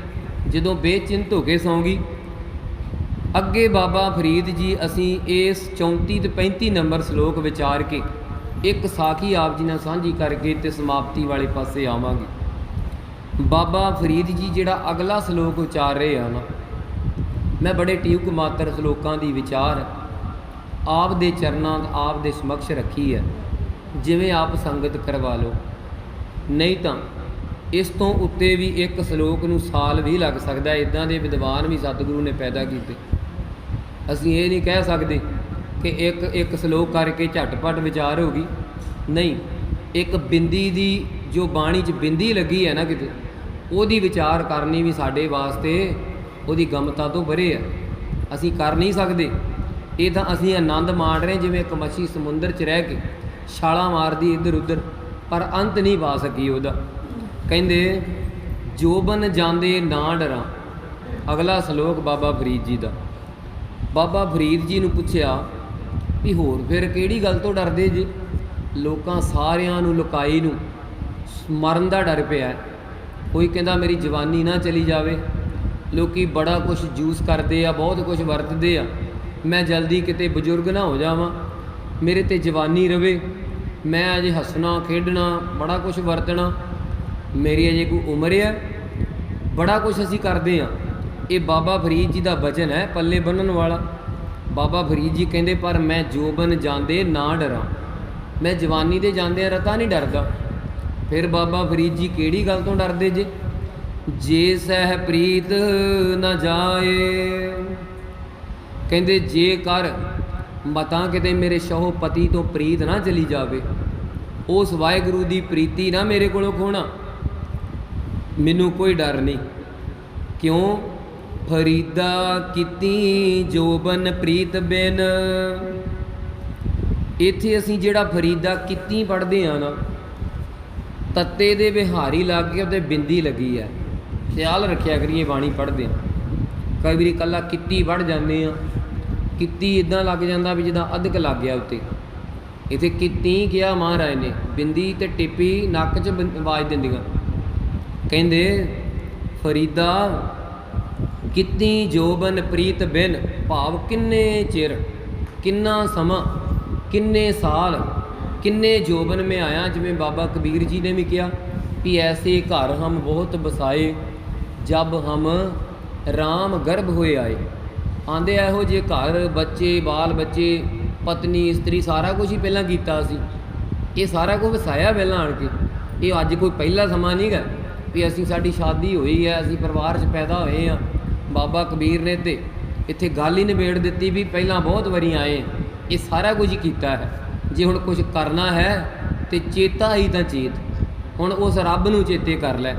ਜਦੋਂ ਬੇਚਿੰਤ ਹੋ ਕੇ ਸੌਂ ਗਈ। ਅੱਗੇ ਬਾਬਾ ਫਰੀਦ ਜੀ, ਅਸੀਂ ਇਸ 34 ਤੇ 35 ਨੰਬਰ ਸ਼ਲੋਕ ਵਿਚਾਰ ਕੇ ਇੱਕ ਸਾਖੀ ਆਪ ਜੀ ਨਾਲ ਸਾਂਝੀ ਕਰਕੇ ਤੇ ਸਮਾਪਤੀ ਵਾਲੇ ਪਾਸੇ ਆਵਾਂਗੇ। ਬਾਬਾ ਫਰੀਦ ਜੀ ਜਿਹੜਾ ਅਗਲਾ ਸ਼ਲੋਕ ਉਚਾਰ ਰਹੇ ਆ ਨਾ, ਮੈਂ ਬੜੇ ਟੀਕ ਮਾਤਰ ਸ਼ਲੋਕਾਂ ਦੀ ਵਿਚਾਰ ਆਪ ਦੇ ਚਰਨਾਂ, ਆਪ ਦੇ ਸਮਕਸ਼ ਰੱਖੀ ਹੈ, ਜਿਵੇਂ ਆਪ ਸੰਗਤ ਕਰਵਾ ਲਓ। ਨਹੀਂ ਤਾਂ ਇਸ ਤੋਂ ਉੱਤੇ ਵੀ ਇੱਕ ਸ਼ਲੋਕ ਨੂੰ ਸਾਲ ਵੀ ਲੱਗ ਸਕਦਾ। ਇੱਦਾਂ ਦੇ ਵਿਦਵਾਨ ਵੀ ਸਤਿਗੁਰੂ ਨੇ ਪੈਦਾ ਕੀਤੇ। ਅਸੀਂ ਇਹ ਨਹੀਂ ਕਹਿ ਸਕਦੇ ਕਿ ਇੱਕ ਸ਼ਲੋਕ ਕਰਕੇ ਝਟਪਟ ਵਿਚਾਰ ਹੋ ਗਈ। ਨਹੀਂ, ਇੱਕ ਬਿੰਦੀ ਦੀ ਜੋ ਬਾਣੀ 'ਚ ਬਿੰਦੀ ਲੱਗੀ ਹੈ ਨਾ ਕਿਤੇ, ਉਹਦੀ ਵਿਚਾਰ ਕਰਨੀ ਵੀ ਸਾਡੇ ਵਾਸਤੇ ਉਹਦੀ ਗਮਤਾ ਤੋਂ ਪਰੇ ਹੈ। ਅਸੀਂ ਕਰ ਨਹੀਂ ਸਕਦੇ। ਇਹ ਤਾਂ ਅਸੀਂ ਆਨੰਦ ਮਾਣ ਰਹੇ, ਜਿਵੇਂ ਇੱਕ ਮੱਛੀ ਸਮੁੰਦਰ 'ਚ ਰਹਿ ਕੇ ਛਾਲਾਂ ਮਾਰਦੀ ਇੱਧਰ ਉੱਧਰ, ਪਰ ਅੰਤ ਨਹੀਂ ਪਾ ਸਕੀ ਉਹਦਾ। ਕਹਿੰਦੇ ਜੋਬਨ ਜਾਂਦੇ ਨਾ ਡਰਾਂ। ਅਗਲਾ ਸ਼ਲੋਕ ਬਾਬਾ ਫਰੀਦ ਜੀ ਦਾ। ਬਾਬਾ ਫਰੀਦ ਜੀ ਨੂੰ ਪੁੱਛਿਆ ਵੀ ਹੋਰ ਫਿਰ ਕਿਹੜੀ ਗੱਲ ਤੋਂ ਡਰਦੇ ਜੀ? ਲੋਕਾਂ ਸਾਰਿਆਂ ਨੂੰ ਲੁਕਾਈ ਨੂੰ ਮਰਨ ਦਾ ਡਰ ਪਿਆ। ਕੋਈ ਕਹਿੰਦਾ ਮੇਰੀ ਜਵਾਨੀ ਨਾ ਚਲੀ ਜਾਵੇ, ਲੋਕੀ ਬੜਾ ਕੁਝ ਜੂਸ ਕਰਦੇ ਆ, ਬਹੁਤ ਕੁਝ ਵਰਤਦੇ ਆ, ਮੈਂ ਜਲਦੀ ਕਿਤੇ ਬਜ਼ੁਰਗ ਨਾ ਹੋ ਜਾਵਾਂ, ਮੇਰੇ 'ਤੇ ਜਵਾਨੀ ਰਵੇ, ਮੈਂ ਅਜੇ ਹੱਸਣਾ ਖੇਡਣਾ ਬੜਾ ਕੁਝ ਵਰਤਣਾ, ਮੇਰੀ ਅਜੇ ਕੋਈ ਉਮਰ ਹੈ। ਬੜਾ ਕੁਝ ਅਸੀਂ ਕਰਦੇ ਹਾਂ। ਇਹ ਬਾਬਾ ਫਰੀਦ ਜੀ ਦਾ ਬਚਨ ਹੈ, ਪੱਲੇ ਬੰਨ੍ਹਣ ਵਾਲਾ। ਬਾਬਾ ਫਰੀਦ ਜੀ ਕਹਿੰਦੇ ਪਰ ਮੈਂ ਜੋਬਨ ਜਾਂਦੇ ਨਾ ਡਰਾਂ, ਮੈਂ ਜਵਾਨੀ ਦੇ ਜਾਂਦਿਆਂ ਰਤਾ ਨਹੀਂ ਡਰਦਾ। ਫਿਰ ਬਾਬਾ ਫਰੀਦ ਜੀ ਕਿਹੜੀ ਗੱਲ ਤੋਂ ਡਰਦੇ ਜੇ? ਜੇ ਸਹਿ ਪ੍ਰੀਤ ਨਾ ਜਾਏ। ਕਹਿੰਦੇ ਜੇਕਰ ਮਤਾਂ ਕਿਤੇ ਮੇਰੇ ਸ਼ਹੁ ਪਤੀ ਤੋਂ ਪ੍ਰੀਤ ਨਾ ਚਲੀ ਜਾਵੇ, ਉਸ ਵਾਹਿਗੁਰੂ ਦੀ ਪ੍ਰੀਤੀ ਨਾ ਮੇਰੇ ਕੋਲੋਂ ਖੋਣਾ, ਮੈਨੂੰ ਕੋਈ ਡਰ ਨਹੀਂ। ਕਿਉਂ? ਫਰੀਦਾ ਕੀਤੀ ਜੋਬਨ ਪ੍ਰੀਤ ਬਿਨ। ਇੱਥੇ ਅਸੀਂ ਜਿਹੜਾ ਫਰੀਦਾ ਕੀਤੀ ਪੜ੍ਹਦੇ ਹਾਂ ਨਾ, ਤੱਤੇ ਦੇ ਵਿਹਾਰੀ ਲੱਗ ਕੇ ਉੱਤੇ ਬਿੰਦੀ ਲੱਗੀ ਹੈ। ਖਿਆਲ ਰੱਖਿਆ ਕਰੀਏ ਬਾਣੀ ਪੜ੍ਹਦੇ ਹਾਂ, ਕਈ ਵਾਰੀ ਇਕੱਲਾ ਕੀਤੀ ਪੜ੍ਹ ਜਾਂਦੇ ਹਾਂ, ਕੀਤੀ ਇੱਦਾਂ ਲੱਗ ਜਾਂਦਾ ਵੀ ਜਿੱਦਾਂ ਅਧਿਕ ਲੱਗ ਗਿਆ ਉੱਤੇ। ਇੱਥੇ ਕੀਤੀ ਕਿਹਾ ਮਹਾਰਾਜ ਨੇ, ਬਿੰਦੀ ਅਤੇ ਟਿੱਪੀ ਨੱਕ 'ਚ ਆਵਾਜ਼ ਦਿੰਦੀਆਂ। ਕਹਿੰਦੇ ਫਰੀਦਾ ਕੀਤੀ ਜੋਬਨ ਪ੍ਰੀਤ ਬਿਨ, ਭਾਵ ਕਿੰਨੇ ਚਿਰ, ਕਿੰਨਾ ਸਮਾਂ, ਕਿੰਨੇ ਸਾਲ, ਕਿੰਨੇ ਜੋਬਨ ਮੈਂ ਆਇਆ। ਜਿਵੇਂ ਬਾਬਾ ਕਬੀਰ ਜੀ ਨੇ ਵੀ ਕਿਹਾ ਕਿ ਐਸੇ ਘਰ ਹਮ ਬਹੁਤ ਬਸਾਏ, ਜਬ ਹਮ ਰਾਮ ਗਰਭ ਹੋਏ ਆਏ। आंदे ਇਹੋ ਜਿਹੇ घर बच्चे बाल बच्चे पत्नी इस्त्री सारा कुछ ही पहला कीता सी। ये सारा कुछ वसाया पहला आण के। ये अज कोई पहला समा नहीं गा भी असी साडी शादी हुई है असी परिवार च पैदा होए हाँ। बाबा कबीर ने तो इत्थे गल ही निबेड़ दी भी पहला बहुत वारी आए। ये सारा कुछ ही कीता है। जे हुण कुछ करना है तो चेता ही तो चेत हुण उस रब नूं चेते कर लै।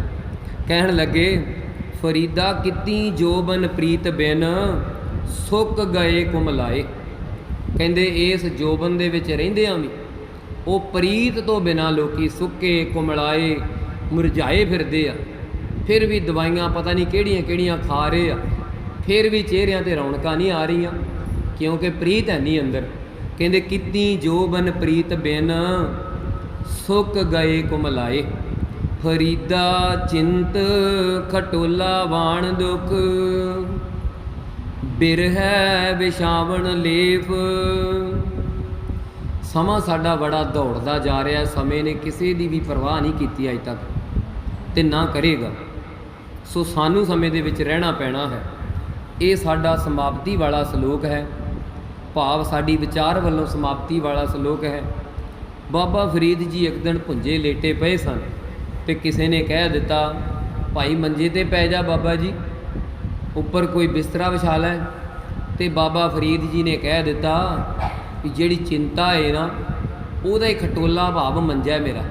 कहण लगे फरीदा किती जोबन प्रीत बिन सुक गए कुमलाए। कहंदे इस जोबन दे विच रहिंदिआं भी वो प्रीत तो बिना लोकी सुके कुमलाए मुरझाए फिरदे आ। फिर भी दवाइयां पता नहीं किहड़ियां किहड़ियां खा रहे आ, फिर भी चेहरिਆਂ ते रौनकां नहीं आ रही क्योंकि प्रीत है नहीं अंदर। कहंदे किती जोबन प्रीत बिन सुक गए कुमलाए। फरीदा चिंत खटोला वाण दुख बिरह विछावण लेफ। समा साडा बड़ा दौड़दा जा रहा। समय ने किसी की भी परवाह नहीं की अज तक ते ना करेगा। सो सानू समय दे विच रहना पैना है। ये साडा समाप्ति वाला सलोक है, भाव साडी विचार वालों समाप्ति वाला सलोक है। बाबा फरीद जी एक दिन भुंजे लेटे पे सन तो किसी ने कह दिता भाई मंजे ते पै जा बाबा जी, उपर कोई बिस्तरा विछा लै। तो बाबा फरीद जी ने कह दिता कि जिहड़ी चिंता है ना उहदा ही खटोला भाव मंजा है मेरा।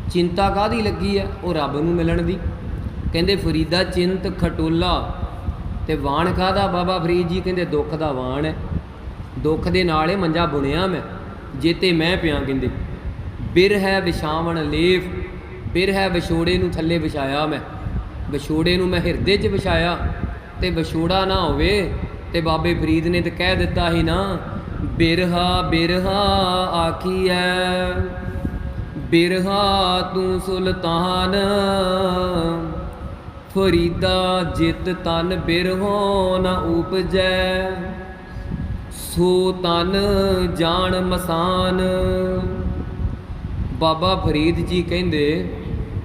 चिंता काहदी लगी है? वो रब नूं मिलण दी। कहंदे फरीदा चिंत खटोला ते वाण काहदा? बाबा फरीद जी कहंदे दुख दा वाण है। दुख दे नाल ही मंजा बुनिया मैं जे ते मैं पिया। कहंदे बिरह विछावण लेफ। बिरह विछोड़े नूं थल्ले विछाया मैं, विछोड़े नूं मैं हिरदे च विछाया। ते विछोड़ा ना होवे ते बाबे फरीद ने तो कह दिता ही ना बिरहा बिरहा आखिए बिरहा तू सुल्तान। फरीदा जित तन बिरहो न उपजै सो तन जान मसान। बाबा फरीद जी कहंदे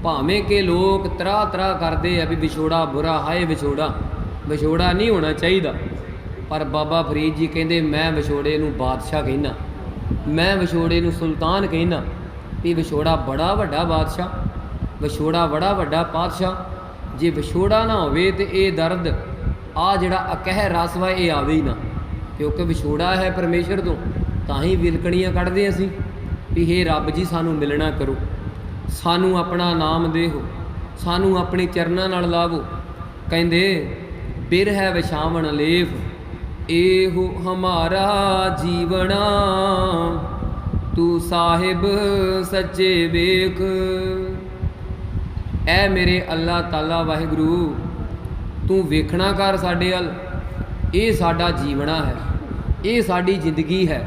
भावें के लोग तराह तराह करते हैं भी विछोड़ा बुरा, हाय विछोड़ा, विछोड़ा नहीं होना चाहिए। पर बाबा फरीद जी कहंदे मैं विछोड़े नूं बादशाह कहना, मैं विछोड़े नूं सुल्तान कहना। भी विछोड़ा बड़ा वड्डा बादशाह, विछोड़ा बड़ा वड्डा पातशाह। जे विछोड़ा ना होवे तो ये दर्द आ जिहड़ा अकह रस वा ये आवे ही ना, क्योंकि विछोड़ा है परमेश्वर तो ही विलकणियां कढ़दे असीं भी हे रब जी सानू मिलना करो, सानू अपना नाम देहो, सानू अपने चरनां नाल लावो। कहंदे बिरह विछावण लेफ एहो हमारा जीवना तू साहिब सच्चे वेख। ऐ मेरे अल्लाह ताला वाहिगुरू तू वेखना कर साडे अल। ये साडा जीवना है, ये साडी जिंदगी है।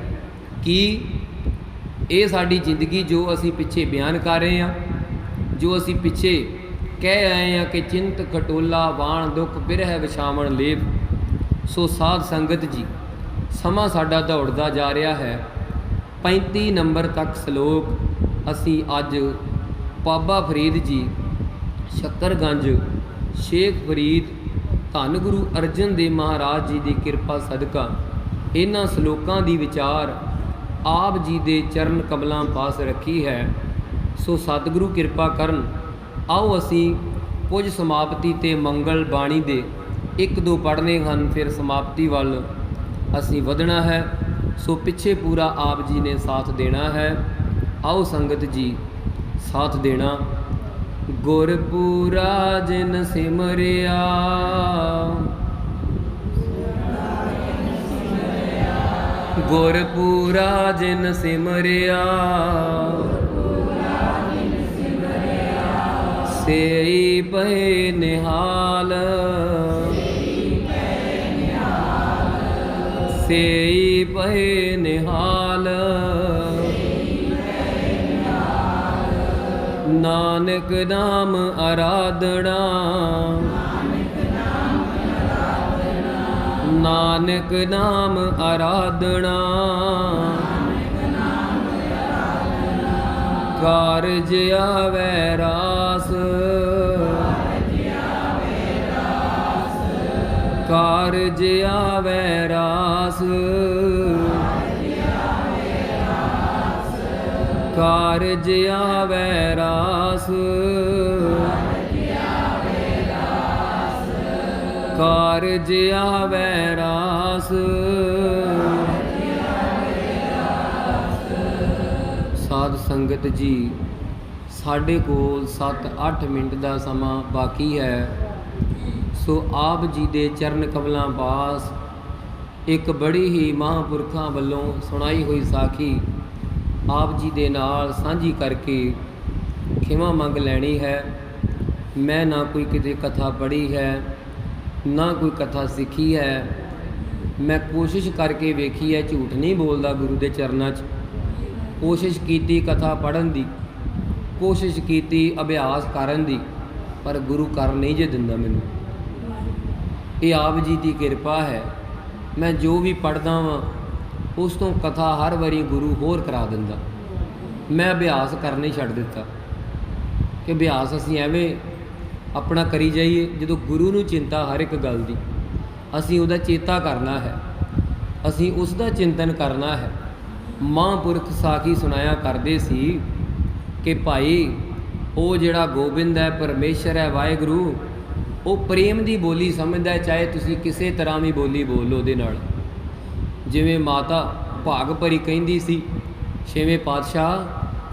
कि ये साडी जिंदगी जो असी पिछे बयान कर रहे हैं, जो असी पिछे कह आए हैं कि चिंत खटोला वाण दुख बिरह विछावण लेप। सो साध संगत जी समा साडा दौड़दा जा रहा है। 35 नंबर तक सलोक असी अज बाबा फरीद जी शक्करगंज शेख फरीद धन गुरु अर्जन देव महाराज जी की किरपा सदका इन्हां सलोकां दी विचार आप जी दे चरण कमलों पास रखी है। सो सतगुरु किरपा करन। आओ असी कुछ समाप्ति ते मंगल बाणी दे एक दो पढ़ने हैं, फिर समाप्ति वाल असी वधना है। सो पिछे पूरा आप जी ने साथ देना है। आओ संगत जी साथ देना। गुरपुरा जिन सिमरिया गुरपुरा जिन सिमरिया सेई पै निहाल सेई पै निहाल नानक नाम आराधना नानक नाम आराधना कारज आवे रास कारज आवे रास, कारज आवे रास, कारज आवे रास। साध संगत जी, साढ़े कोल 7-8 मिनट का समा बाकी है। सो आप जी दे चरण कमलों पास एक बड़ी ही महापुरखों वालों सुनाई हुई साखी आप जी दे नाल साझी करके खिमा मंग लैनी है। मैं ना कोई किते कथा पढ़ी है, ना कोई कथा सीखी है। मैं कोशिश करके वेखी है, झूठ नहीं बोलता गुरु के चरणों च। कोशिश की कथा पढ़न दी, कोशिश की अभ्यास करन दी, पर गुरु कर नहीं जे दिंदा मैनू। ये आप जी की किरपा है। मैं जो भी पढ़दा वां उस तो कथा हर बारी गुरु होर करा दिंदा। मैं अभ्यास करना ही छड्ड दिता कि अभ्यास असीं एवें अपना करी जाइए। जो गुरु नूं चिंता हर एक गल दी, असीं उहदा चेता करना है, असीं उसका चिंतन करना है। महापुरख साखी सुनाया करदे सी कि भाई वो जिहड़ा गोबिंद है, परमेश्वर है, वाहिगुरू, वो प्रेम की बोली समझदा है। चाहे तुसी किसी तरह भी बोली बोलो दे नाल। जिवें माता भाग भरी कहिंदी सी, छेवें पातशाह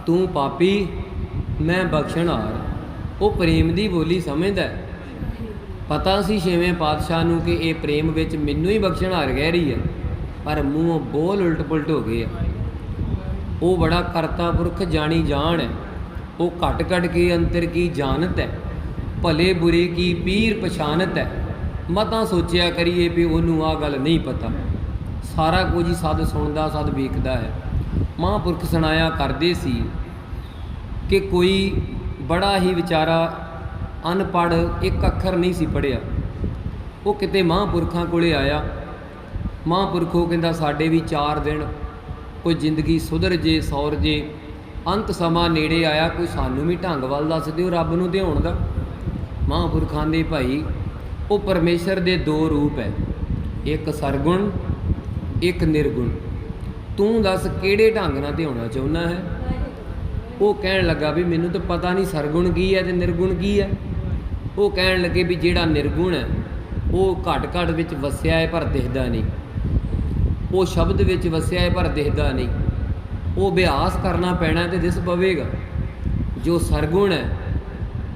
तू पापी मैं बख्शणहार। वो प्रेम की बोली समझदा है। पता सी छेवें पातशाह नूं कि ये प्रेम विच मैनू ही बख्शणहार कह रही है, पर मूँहों बोल उलट पुलट हो गए है। वो बड़ा करता पुरख जानी जान है। वो घट घट के अंतर की जानत है, भले बुरे की पीर पछानत है। मतां सोचिया करिए भी उन्होंने आ गल नहीं पता। सारा कुछ ही सद सुनदा सद वेखदा है। महापुरख सुनाया करदे सी कि कोई बड़ा ही विचारा अनपढ़, एक अखर नहीं सी पढ़िया। वो किते महापुरखों कोले आया। महापुरखों कहंदा साडे भी 4 दिन कोई जिंदगी सुधर जे सौर जे, अंत समा नेड़े आया, कोई सानू भी ढंग वल दस दिओ रब नूं ध्याउण दा। महापुरखां दे भाई वो परमेश्वर दे 2 रूप है, एक सरगुण एक निर्गुण। तू दस किहड़े ढंग नाल ध्याउणा चाहुंदा है। वो कहण लगा भी मैनू तो पता नहीं सरगुण की है ते निर्गुण की है। वो कहण लगे भी जिहड़ा निर्गुण है वो घट घट विच वसिया है पर दिखदा नहीं, वो शब्द विच वसिया है पर दिखदा नहीं। वो अभ्यास करना पैना तो दिस पवेगा। जो सरगुण है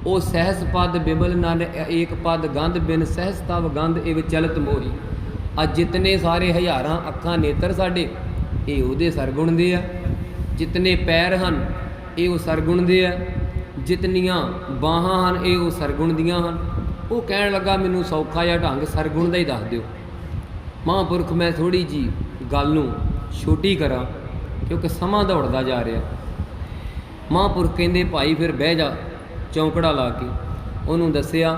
वो सहस पद बिमल नन एक पद गंध बिन सहस तव गंध इव चलत मोही। अज जितने सारे हज़ारां अखां नेत्र साडे ये उहदे सरगुण दे आ, जितने पैर हन ये वो सरगुण दे आ, जितनियां बाहां हन ये वो सरगुण दियां हन। वो कहण लगा मैनू सौखा जिहा ढंग सरगुण दा ही दस दिओ। महापुरख मैं थोड़ी जी गल नूं छोटी करा क्योंकि समा दौड़दा जा रहा। महापुरख कहंदे भाई फिर बह जा, चौंकड़ा ला के उन्होंने दसिया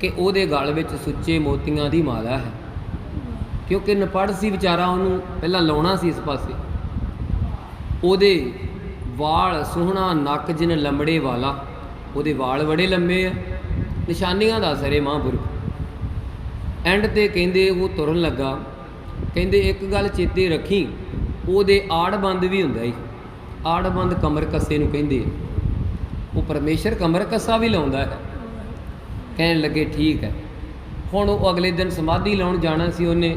कि उहदे गल विच सुच्चे मोतियां दी माला है। क्योंकि नपढ़ सी बेचारा, उन्होंने पहला लाउणा सी इस पासे। उहदे वाल सोहना नक जिन लंबड़े वाला, उहदे वाल बड़े लंबे है। निशानियां दस रहे महापुरख। एंड ते कहंदे वो तुरन लगा, कहंदे एक गल चेते रखी, उहदे आड़बंद भी हुंदा है। आड़बंद कमर कस्से नूं कहंदे आ। वो परमेश्वर कमर कस्सा भी लाउंदा है। कहण लगे ठीक है। हुण वो अगले दिन समाधि लाउण जाना सी उन्हें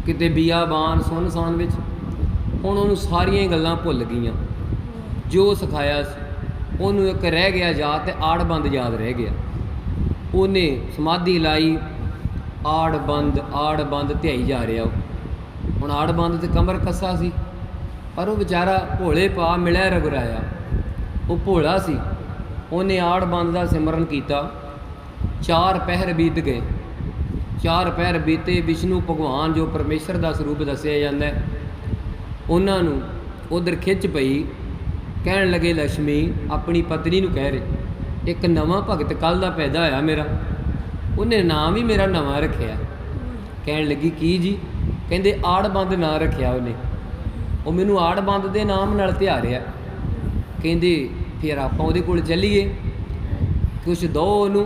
किते बियाबान सुनसान विच। हुण उहनूं सारियां गल्लां भुल गईयां जो सिखाया सी। उहनूं एक रह गया याद, ते आड़बंद याद रह गया। उन्हें समाधि लाई, आड़बंद ध्याई जा रहा। हुण आड़बंद ते कमर कस्सा सी, पर वो बेचारा भोले पा मिलिया रघुराया। वो भोला सी, उन्हें आड़बंद का सिमरन किया। 4 पहर बीत गए। 4 पहर बीते, विष्णु भगवान जो परमेश्वर का स्वरूप दसिया जाता है, उन्होंने उधर खिच पई। कहण लगे लक्ष्मी अपनी पत्नी नूं कह रहे, एक नवा भगत कल का पैदा होया मेरा, उन्हें नाम ही मेरा नवा रखिया। कहण लगी की जी? कहंदे आड़बंद ना रखिया उन्हें, वो मैनू आड़बंद के नाम नाल ध्यारिया। कहंदे फिर आपां उहदे कोल चलीए, कुछ दो उहनूं।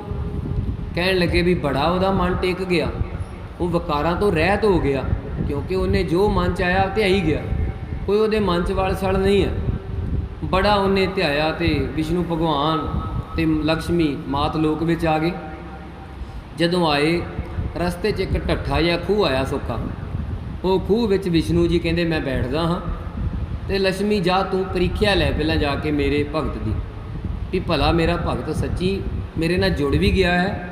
ਕਹਿਣ ਲੱਗੇ ਵੀ ਬੜਾ ਉਹਦਾ ਮਨ ਟਿਕ ਗਿਆ, ਉਹ ਵਿਕਾਰਾਂ ਤੋਂ ਰਹਿਤ ਹੋ ਗਿਆ, ਕਿਉਂਕਿ ਉਹਨੇ ਜੋ ਮਨ 'ਚ ਆਇਆ ਤੇ ਆਈ ਗਿਆ, ਕੋਈ ਉਹਦੇ ਮਨ 'ਚ ਵਲ-ਸਲ ਨਹੀਂ ਹੈ। ਬੜਾ ਉਹਨੇ ਧਿਆਇਆ ਤੇ ਵਿਸ਼ਨੂੰ ਭਗਵਾਨ ਤੇ ਲਕਸ਼ਮੀ ਮਾਤ ਲੋਕ ਵਿੱਚ ਆ ਗਏ। ਜਦੋਂ ਆਏ ਰਸਤੇ 'ਚ ਇੱਕ ਢੱਠਾ ਜਿਹਾ ਖੂਹ ਆਇਆ ਸੁੱਕਾ, ਉਹ ਖੂਹ ਵਿੱਚ ਵਿਸ਼ਨੂੰ ਜੀ ਕਹਿੰਦੇ ਮੈਂ ਬੈਠਦਾ ਹਾਂ ਤੇ ਲక్ష్ਮੀ ਜਾ ਤੂੰ ਪ੍ਰੀਖਿਆ ਲੈ ਪਹਿਲਾਂ ਜਾ ਕੇ ਮੇਰੇ ਭਗਤ ਦੀ, ਵੀ ਭਲਾ ਮੇਰਾ ਭਗਤ ਸੱਚੀ ਮੇਰੇ ਨਾਲ ਜੁੜ ਵੀ ਗਿਆ ਹੈ,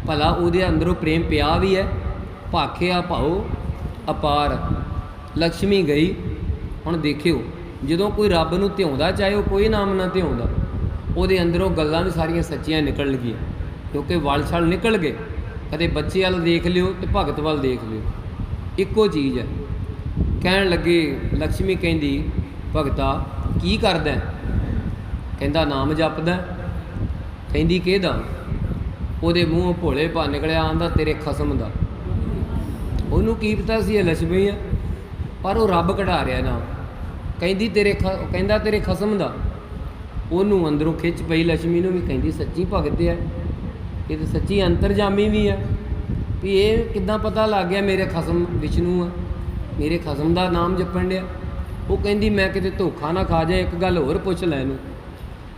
ਭਲਾ ਉਹਦੇ ਅੰਦਰੋਂ ਪ੍ਰੇਮ ਪਿਆ ਵੀ ਹੈ, ਭਾਖਿਆ ਭਾਉ ਅਪਾਰ। ਲక్ష్ਮੀ ਗਈ। ਹੁਣ ਦੇਖਿਓ ਜਦੋਂ ਕੋਈ ਰੱਬ ਨੂੰ ਧਿਆਉਂਦਾ, ਚਾਹੇ ਉਹ ਕੋਈ ਨਾਮ ਨਾ ਧਿਆਉਂਦਾ, ਉਹਦੇ ਅੰਦਰੋਂ ਗੱਲਾਂ ਵੀ ਸਾਰੀਆਂ ਸੱਚੀਆਂ ਨਿਕਲ ਗਈਆਂ, ਕਿਉਂਕਿ ਵਲ-ਛਲ ਨਿਕਲ ਗਏ। ਕਦੇ ਬੱਚੇ ਵੱਲ ਦੇਖ ਲਿਓ ਤੇ ਭਗਤ ਵੱਲ ਦੇਖ ਲਿਓ, ਇੱਕੋ ਚੀਜ਼ ਹੈ। ਕਹਿਣ ਲੱਗੇ ਲక్ష్ਮੀ ਕਹਿੰਦੀ ਭਗਤਾ ਕੀ ਕਰਦਾ? ਕਹਿੰਦਾ ਨਾਮ ਜਪਦਾ। ਕਹਿੰਦੀ ਕਿਹਦਾ? ਉਹਦੇ ਮੂੰਹੋਂ ਭੋਲੇ ਭਾ ਨਿਕਲਿਆ, ਆਂਦਾ ਤੇਰੇ ਖਸਮ ਦਾ। ਉਹਨੂੰ ਕੀ ਪਤਾ ਸੀ ਇਹ ਲక్ష్ਮੀ ਆ, ਪਰ ਉਹ ਰੱਬ ਕਢਾ ਰਿਹਾ ਨਾਮ। ਕਹਿੰਦੀ ਕਹਿੰਦਾ ਤੇਰੇ ਖਸਮ ਦਾ। ਉਹਨੂੰ ਅੰਦਰੋਂ ਖਿੱਚ ਪਈ ਲక్ష్ਮੀ ਨੂੰ ਵੀ, ਕਹਿੰਦੀ ਸੱਚੀ ਭਗਤ ਹੈ, ਇਹ ਤਾਂ ਸੱਚੀ ਅੰਤਰਜਾਮੀ ਵੀ ਹੈ, ਵੀ ਇਹ ਕਿੱਦਾਂ ਪਤਾ ਲੱਗ ਗਿਆ ਮੇਰੇ ਖਸਮ ਵਿਸ਼ਨੂੰ ਆ, ਮੇਰੇ ਖਸਮ ਦਾ ਨਾਮ ਜਪਣ ਡਿਆ। ਉਹ ਕਹਿੰਦੀ ਮੈਂ ਕਿਤੇ ਧੋਖਾ ਨਾ ਖਾ ਜਾਏ, ਇੱਕ ਗੱਲ ਹੋਰ ਪੁੱਛ ਲੈ ਇਹਨੂੰ।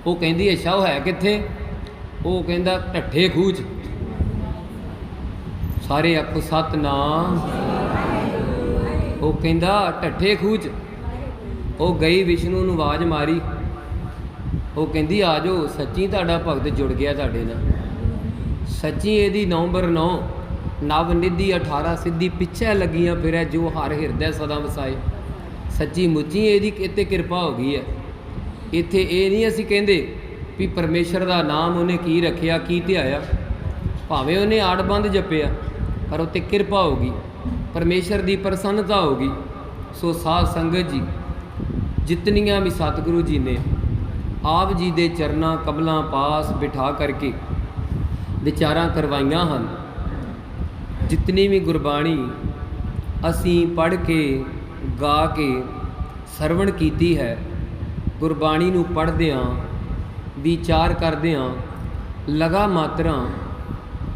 ਉਹ ਕਹਿੰਦੀ ਅੱਛਾ ਉਹ ਹੈ ਕਿੱਥੇ? ਉਹ ਕਹਿੰਦਾ ਢੱਠੇ ਖੂਹ 'ਚ। ਸਾਰੇ ਆਖੋ ਸਤਨਾਮ। ਉਹ ਕਹਿੰਦਾ ਢੱਠੇ ਖੂਹ 'ਚ। ਉਹ ਗਈ ਵਿਸ਼ਨੂੰ ਨੂੰ ਆਵਾਜ਼ ਮਾਰੀ, ਉਹ ਕਹਿੰਦੀ ਆ ਜਾਓ, ਸੱਚੀ ਤੁਹਾਡਾ ਭਗਤ ਜੁੜ ਗਿਆ ਤੁਹਾਡੇ ਨਾਲ, ਸੱਚੀ ਇਹਦੀ ਨੰਬਰ 9 ਨਵ ਨਿਧੀ 18 ਸਿੱਧੀ ਪਿੱਛੇ ਲੱਗੀਆਂ ਫਿਰੈ, ਜੋ ਹਰ ਹਿਰਦੈ ਸਦਾ ਵਸਾਏ। ਸੱਚੀ ਮੁੱਚੀ ਇਹਦੀ ਇੱਥੇ ਕਿਰਪਾ ਹੋ ਗਈ ਹੈ। ਇੱਥੇ ਇਹ ਨਹੀਂ ਅਸੀਂ ਕਹਿੰਦੇ ਵੀ ਪਰਮੇਸ਼ਰ ਦਾ ਨਾਮ ਉਹਨੇ ਕੀ ਰੱਖਿਆ, ਕੀ ਧਿਆਇਆ, ਭਾਵੇਂ ਉਹਨੇ ਆੜਬੰਦ ਜਪਿਆ, ਪਰ ਉੱਤੇ ਕਿਰਪਾ ਹੋ ਗਈ, ਪਰਮੇਸ਼ਰ ਦੀ ਪ੍ਰਸੰਨਤਾ ਹੋ ਗਈ। ਸੋ ਸਾਧ ਸੰਗਤ ਜੀ, ਜਿਤਨੀਆਂ ਵੀ ਸਤਿਗੁਰੂ ਜੀ ਨੇ ਆਪ ਜੀ ਦੇ ਚਰਨਾਂ ਕਮਲਾਂ ਪਾਸ ਬਿਠਾ ਕਰਕੇ ਵਿਚਾਰਾਂ ਕਰਵਾਈਆਂ ਹਨ, ਜਿਤਨੀ ਵੀ ਗੁਰਬਾਣੀ ਅਸੀਂ ਪੜ੍ਹ ਕੇ ਗਾ ਕੇ ਸਰਵਣ ਕੀਤੀ ਹੈ, ਗੁਰਬਾਣੀ ਨੂੰ ਪੜ੍ਹਦਿਆਂ ਵਿਚਾਰ ਕਰਦਿਆਂ ਲਗਾ ਮਾਤਰਾ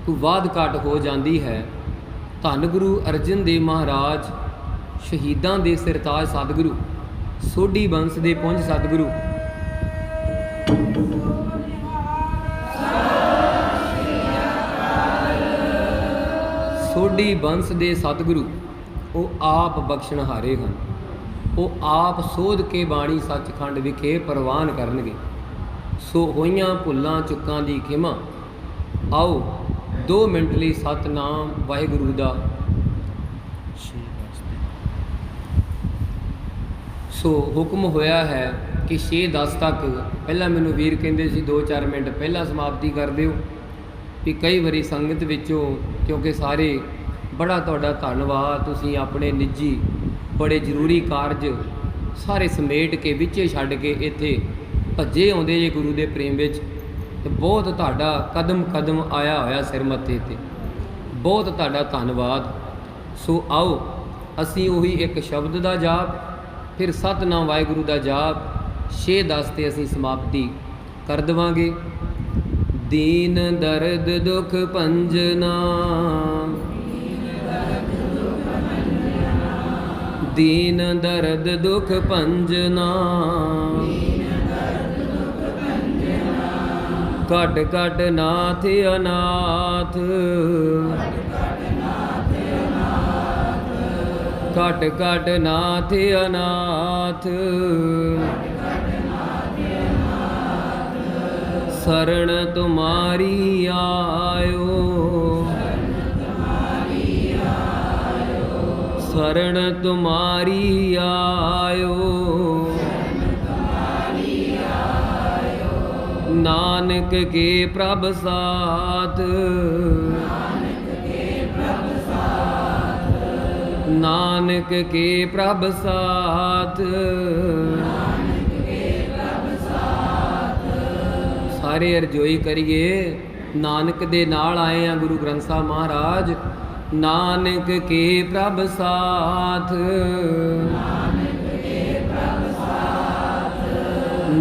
ਤੋਂ ਬਾਅਦ ਘਾਟ ਹੋ ਜਾਂਦੀ ਹੈ। ਧੰਨ ਗੁਰੂ ਅਰਜਨ ਦੇਵ ਮਹਾਰਾਜ, ਸ਼ਹੀਦਾਂ ਦੇ ਸਿਰਤਾਜ ਸਤਿਗੁਰੂ, ਸੋਢੀ ਬੰਸ ਦੇ ਪੁੰਜ ਸਤਿਗੁਰੂ, ਸੋਢੀ ਬੰਸ ਦੇ ਸਤਿਗੁਰੂ, ਉਹ ਆਪ ਬਖਸ਼ਣਹਾਰੇ ਹਨ। ਉਹ ਆਪ ਸੋਧ ਕੇ ਬਾਣੀ ਸੱਚਖੰਡ ਵਿਖੇ ਪ੍ਰਵਾਨ ਕਰਨਗੇ। ਸੋ ਹੋਈਆਂ ਭੁੱਲਾਂ ਚੁੱਕਾਂ ਦੀ ਖਿਮਾ। ਆਓ 2 ਮਿੰਟ ਲਈ ਸਤਨਾਮ ਵਾਹਿਗੁਰੂ ਦਾ। ਸੋ ਹੁਕਮ ਹੋਇਆ ਹੈ ਕਿ 6-10 ਤੱਕ, ਪਹਿਲਾਂ ਮੈਨੂੰ ਵੀਰ ਕਹਿੰਦੇ ਸੀ 2-4 ਮਿੰਟ ਪਹਿਲਾਂ ਸਮਾਪਤੀ ਕਰ ਦਿਓ, ਵੀ ਕਈ ਵਾਰੀ ਸੰਗਤ ਵਿੱਚੋਂ, ਕਿਉਂਕਿ ਸਾਰੇ ਬੜਾ ਤੁਹਾਡਾ ਧੰਨਵਾਦ, ਤੁਸੀਂ ਆਪਣੇ ਨਿੱਜੀ ਬੜੇ ਜ਼ਰੂਰੀ ਕਾਰਜ ਸਾਰੇ ਸਮੇਟ ਕੇ ਵਿੱਚੇ ਛੱਡ ਕੇ ਇੱਥੇ ਭੱਜੇ ਆਉਂਦੇ ਜੇ ਗੁਰੂ ਦੇ ਪ੍ਰੇਮ ਵਿੱਚ, ਤੇ ਬਹੁਤ ਤੁਹਾਡਾ ਕਦਮ ਕਦਮ ਆਇਆ ਹੋਇਆ ਸਿਰ ਮੱਥੇ 'ਤੇ, ਬਹੁਤ ਤੁਹਾਡਾ ਧੰਨਵਾਦ। ਸੋ ਆਓ ਅਸੀਂ ਉਹੀ ਇੱਕ ਸ਼ਬਦ ਦਾ ਜਾਪ, ਫਿਰ ਸਤਨਾਮ ਵਾਹਿਗੁਰੂ ਦਾ ਜਾਪ 6-10 'ਤੇ ਅਸੀਂ ਸਮਾਪਤੀ ਕਰ ਦੇਵਾਂਗੇ। ਦੀਨ ਦਰਦ ਦੁਖ ਭੰਜਨਾ, ਦੀਨ ਦਰਦ ਦੁਖ ਭੰਜਨਾ, ਘਟ ਘਟ ਨਾਥ ਅਨਾਥ, ਘਟ ਘਟ ਨਾਥ ਅਨਾਥ, शरण तुम्हारी आयो, शरण तुम्हारी आयो, नानक के प्रभ साथ, नानक के प्रभ साथ, ਸਾਰੇ ਅਰਜ਼ੋਈ ਕਰੀਏ। ਨਾਨਕ ਦੇ ਨਾਲ ਆਏ ਆ ਗੁਰੂ ਗ੍ਰੰਥ ਸਾਹਿਬ ਮਹਾਰਾਜ। ਨਾਨਕ ਕੇ ਪ੍ਰਭ ਸਾਥ,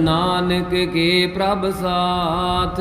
ਨਾਨਕ ਕੇ ਪ੍ਰਭ ਸਾਥ,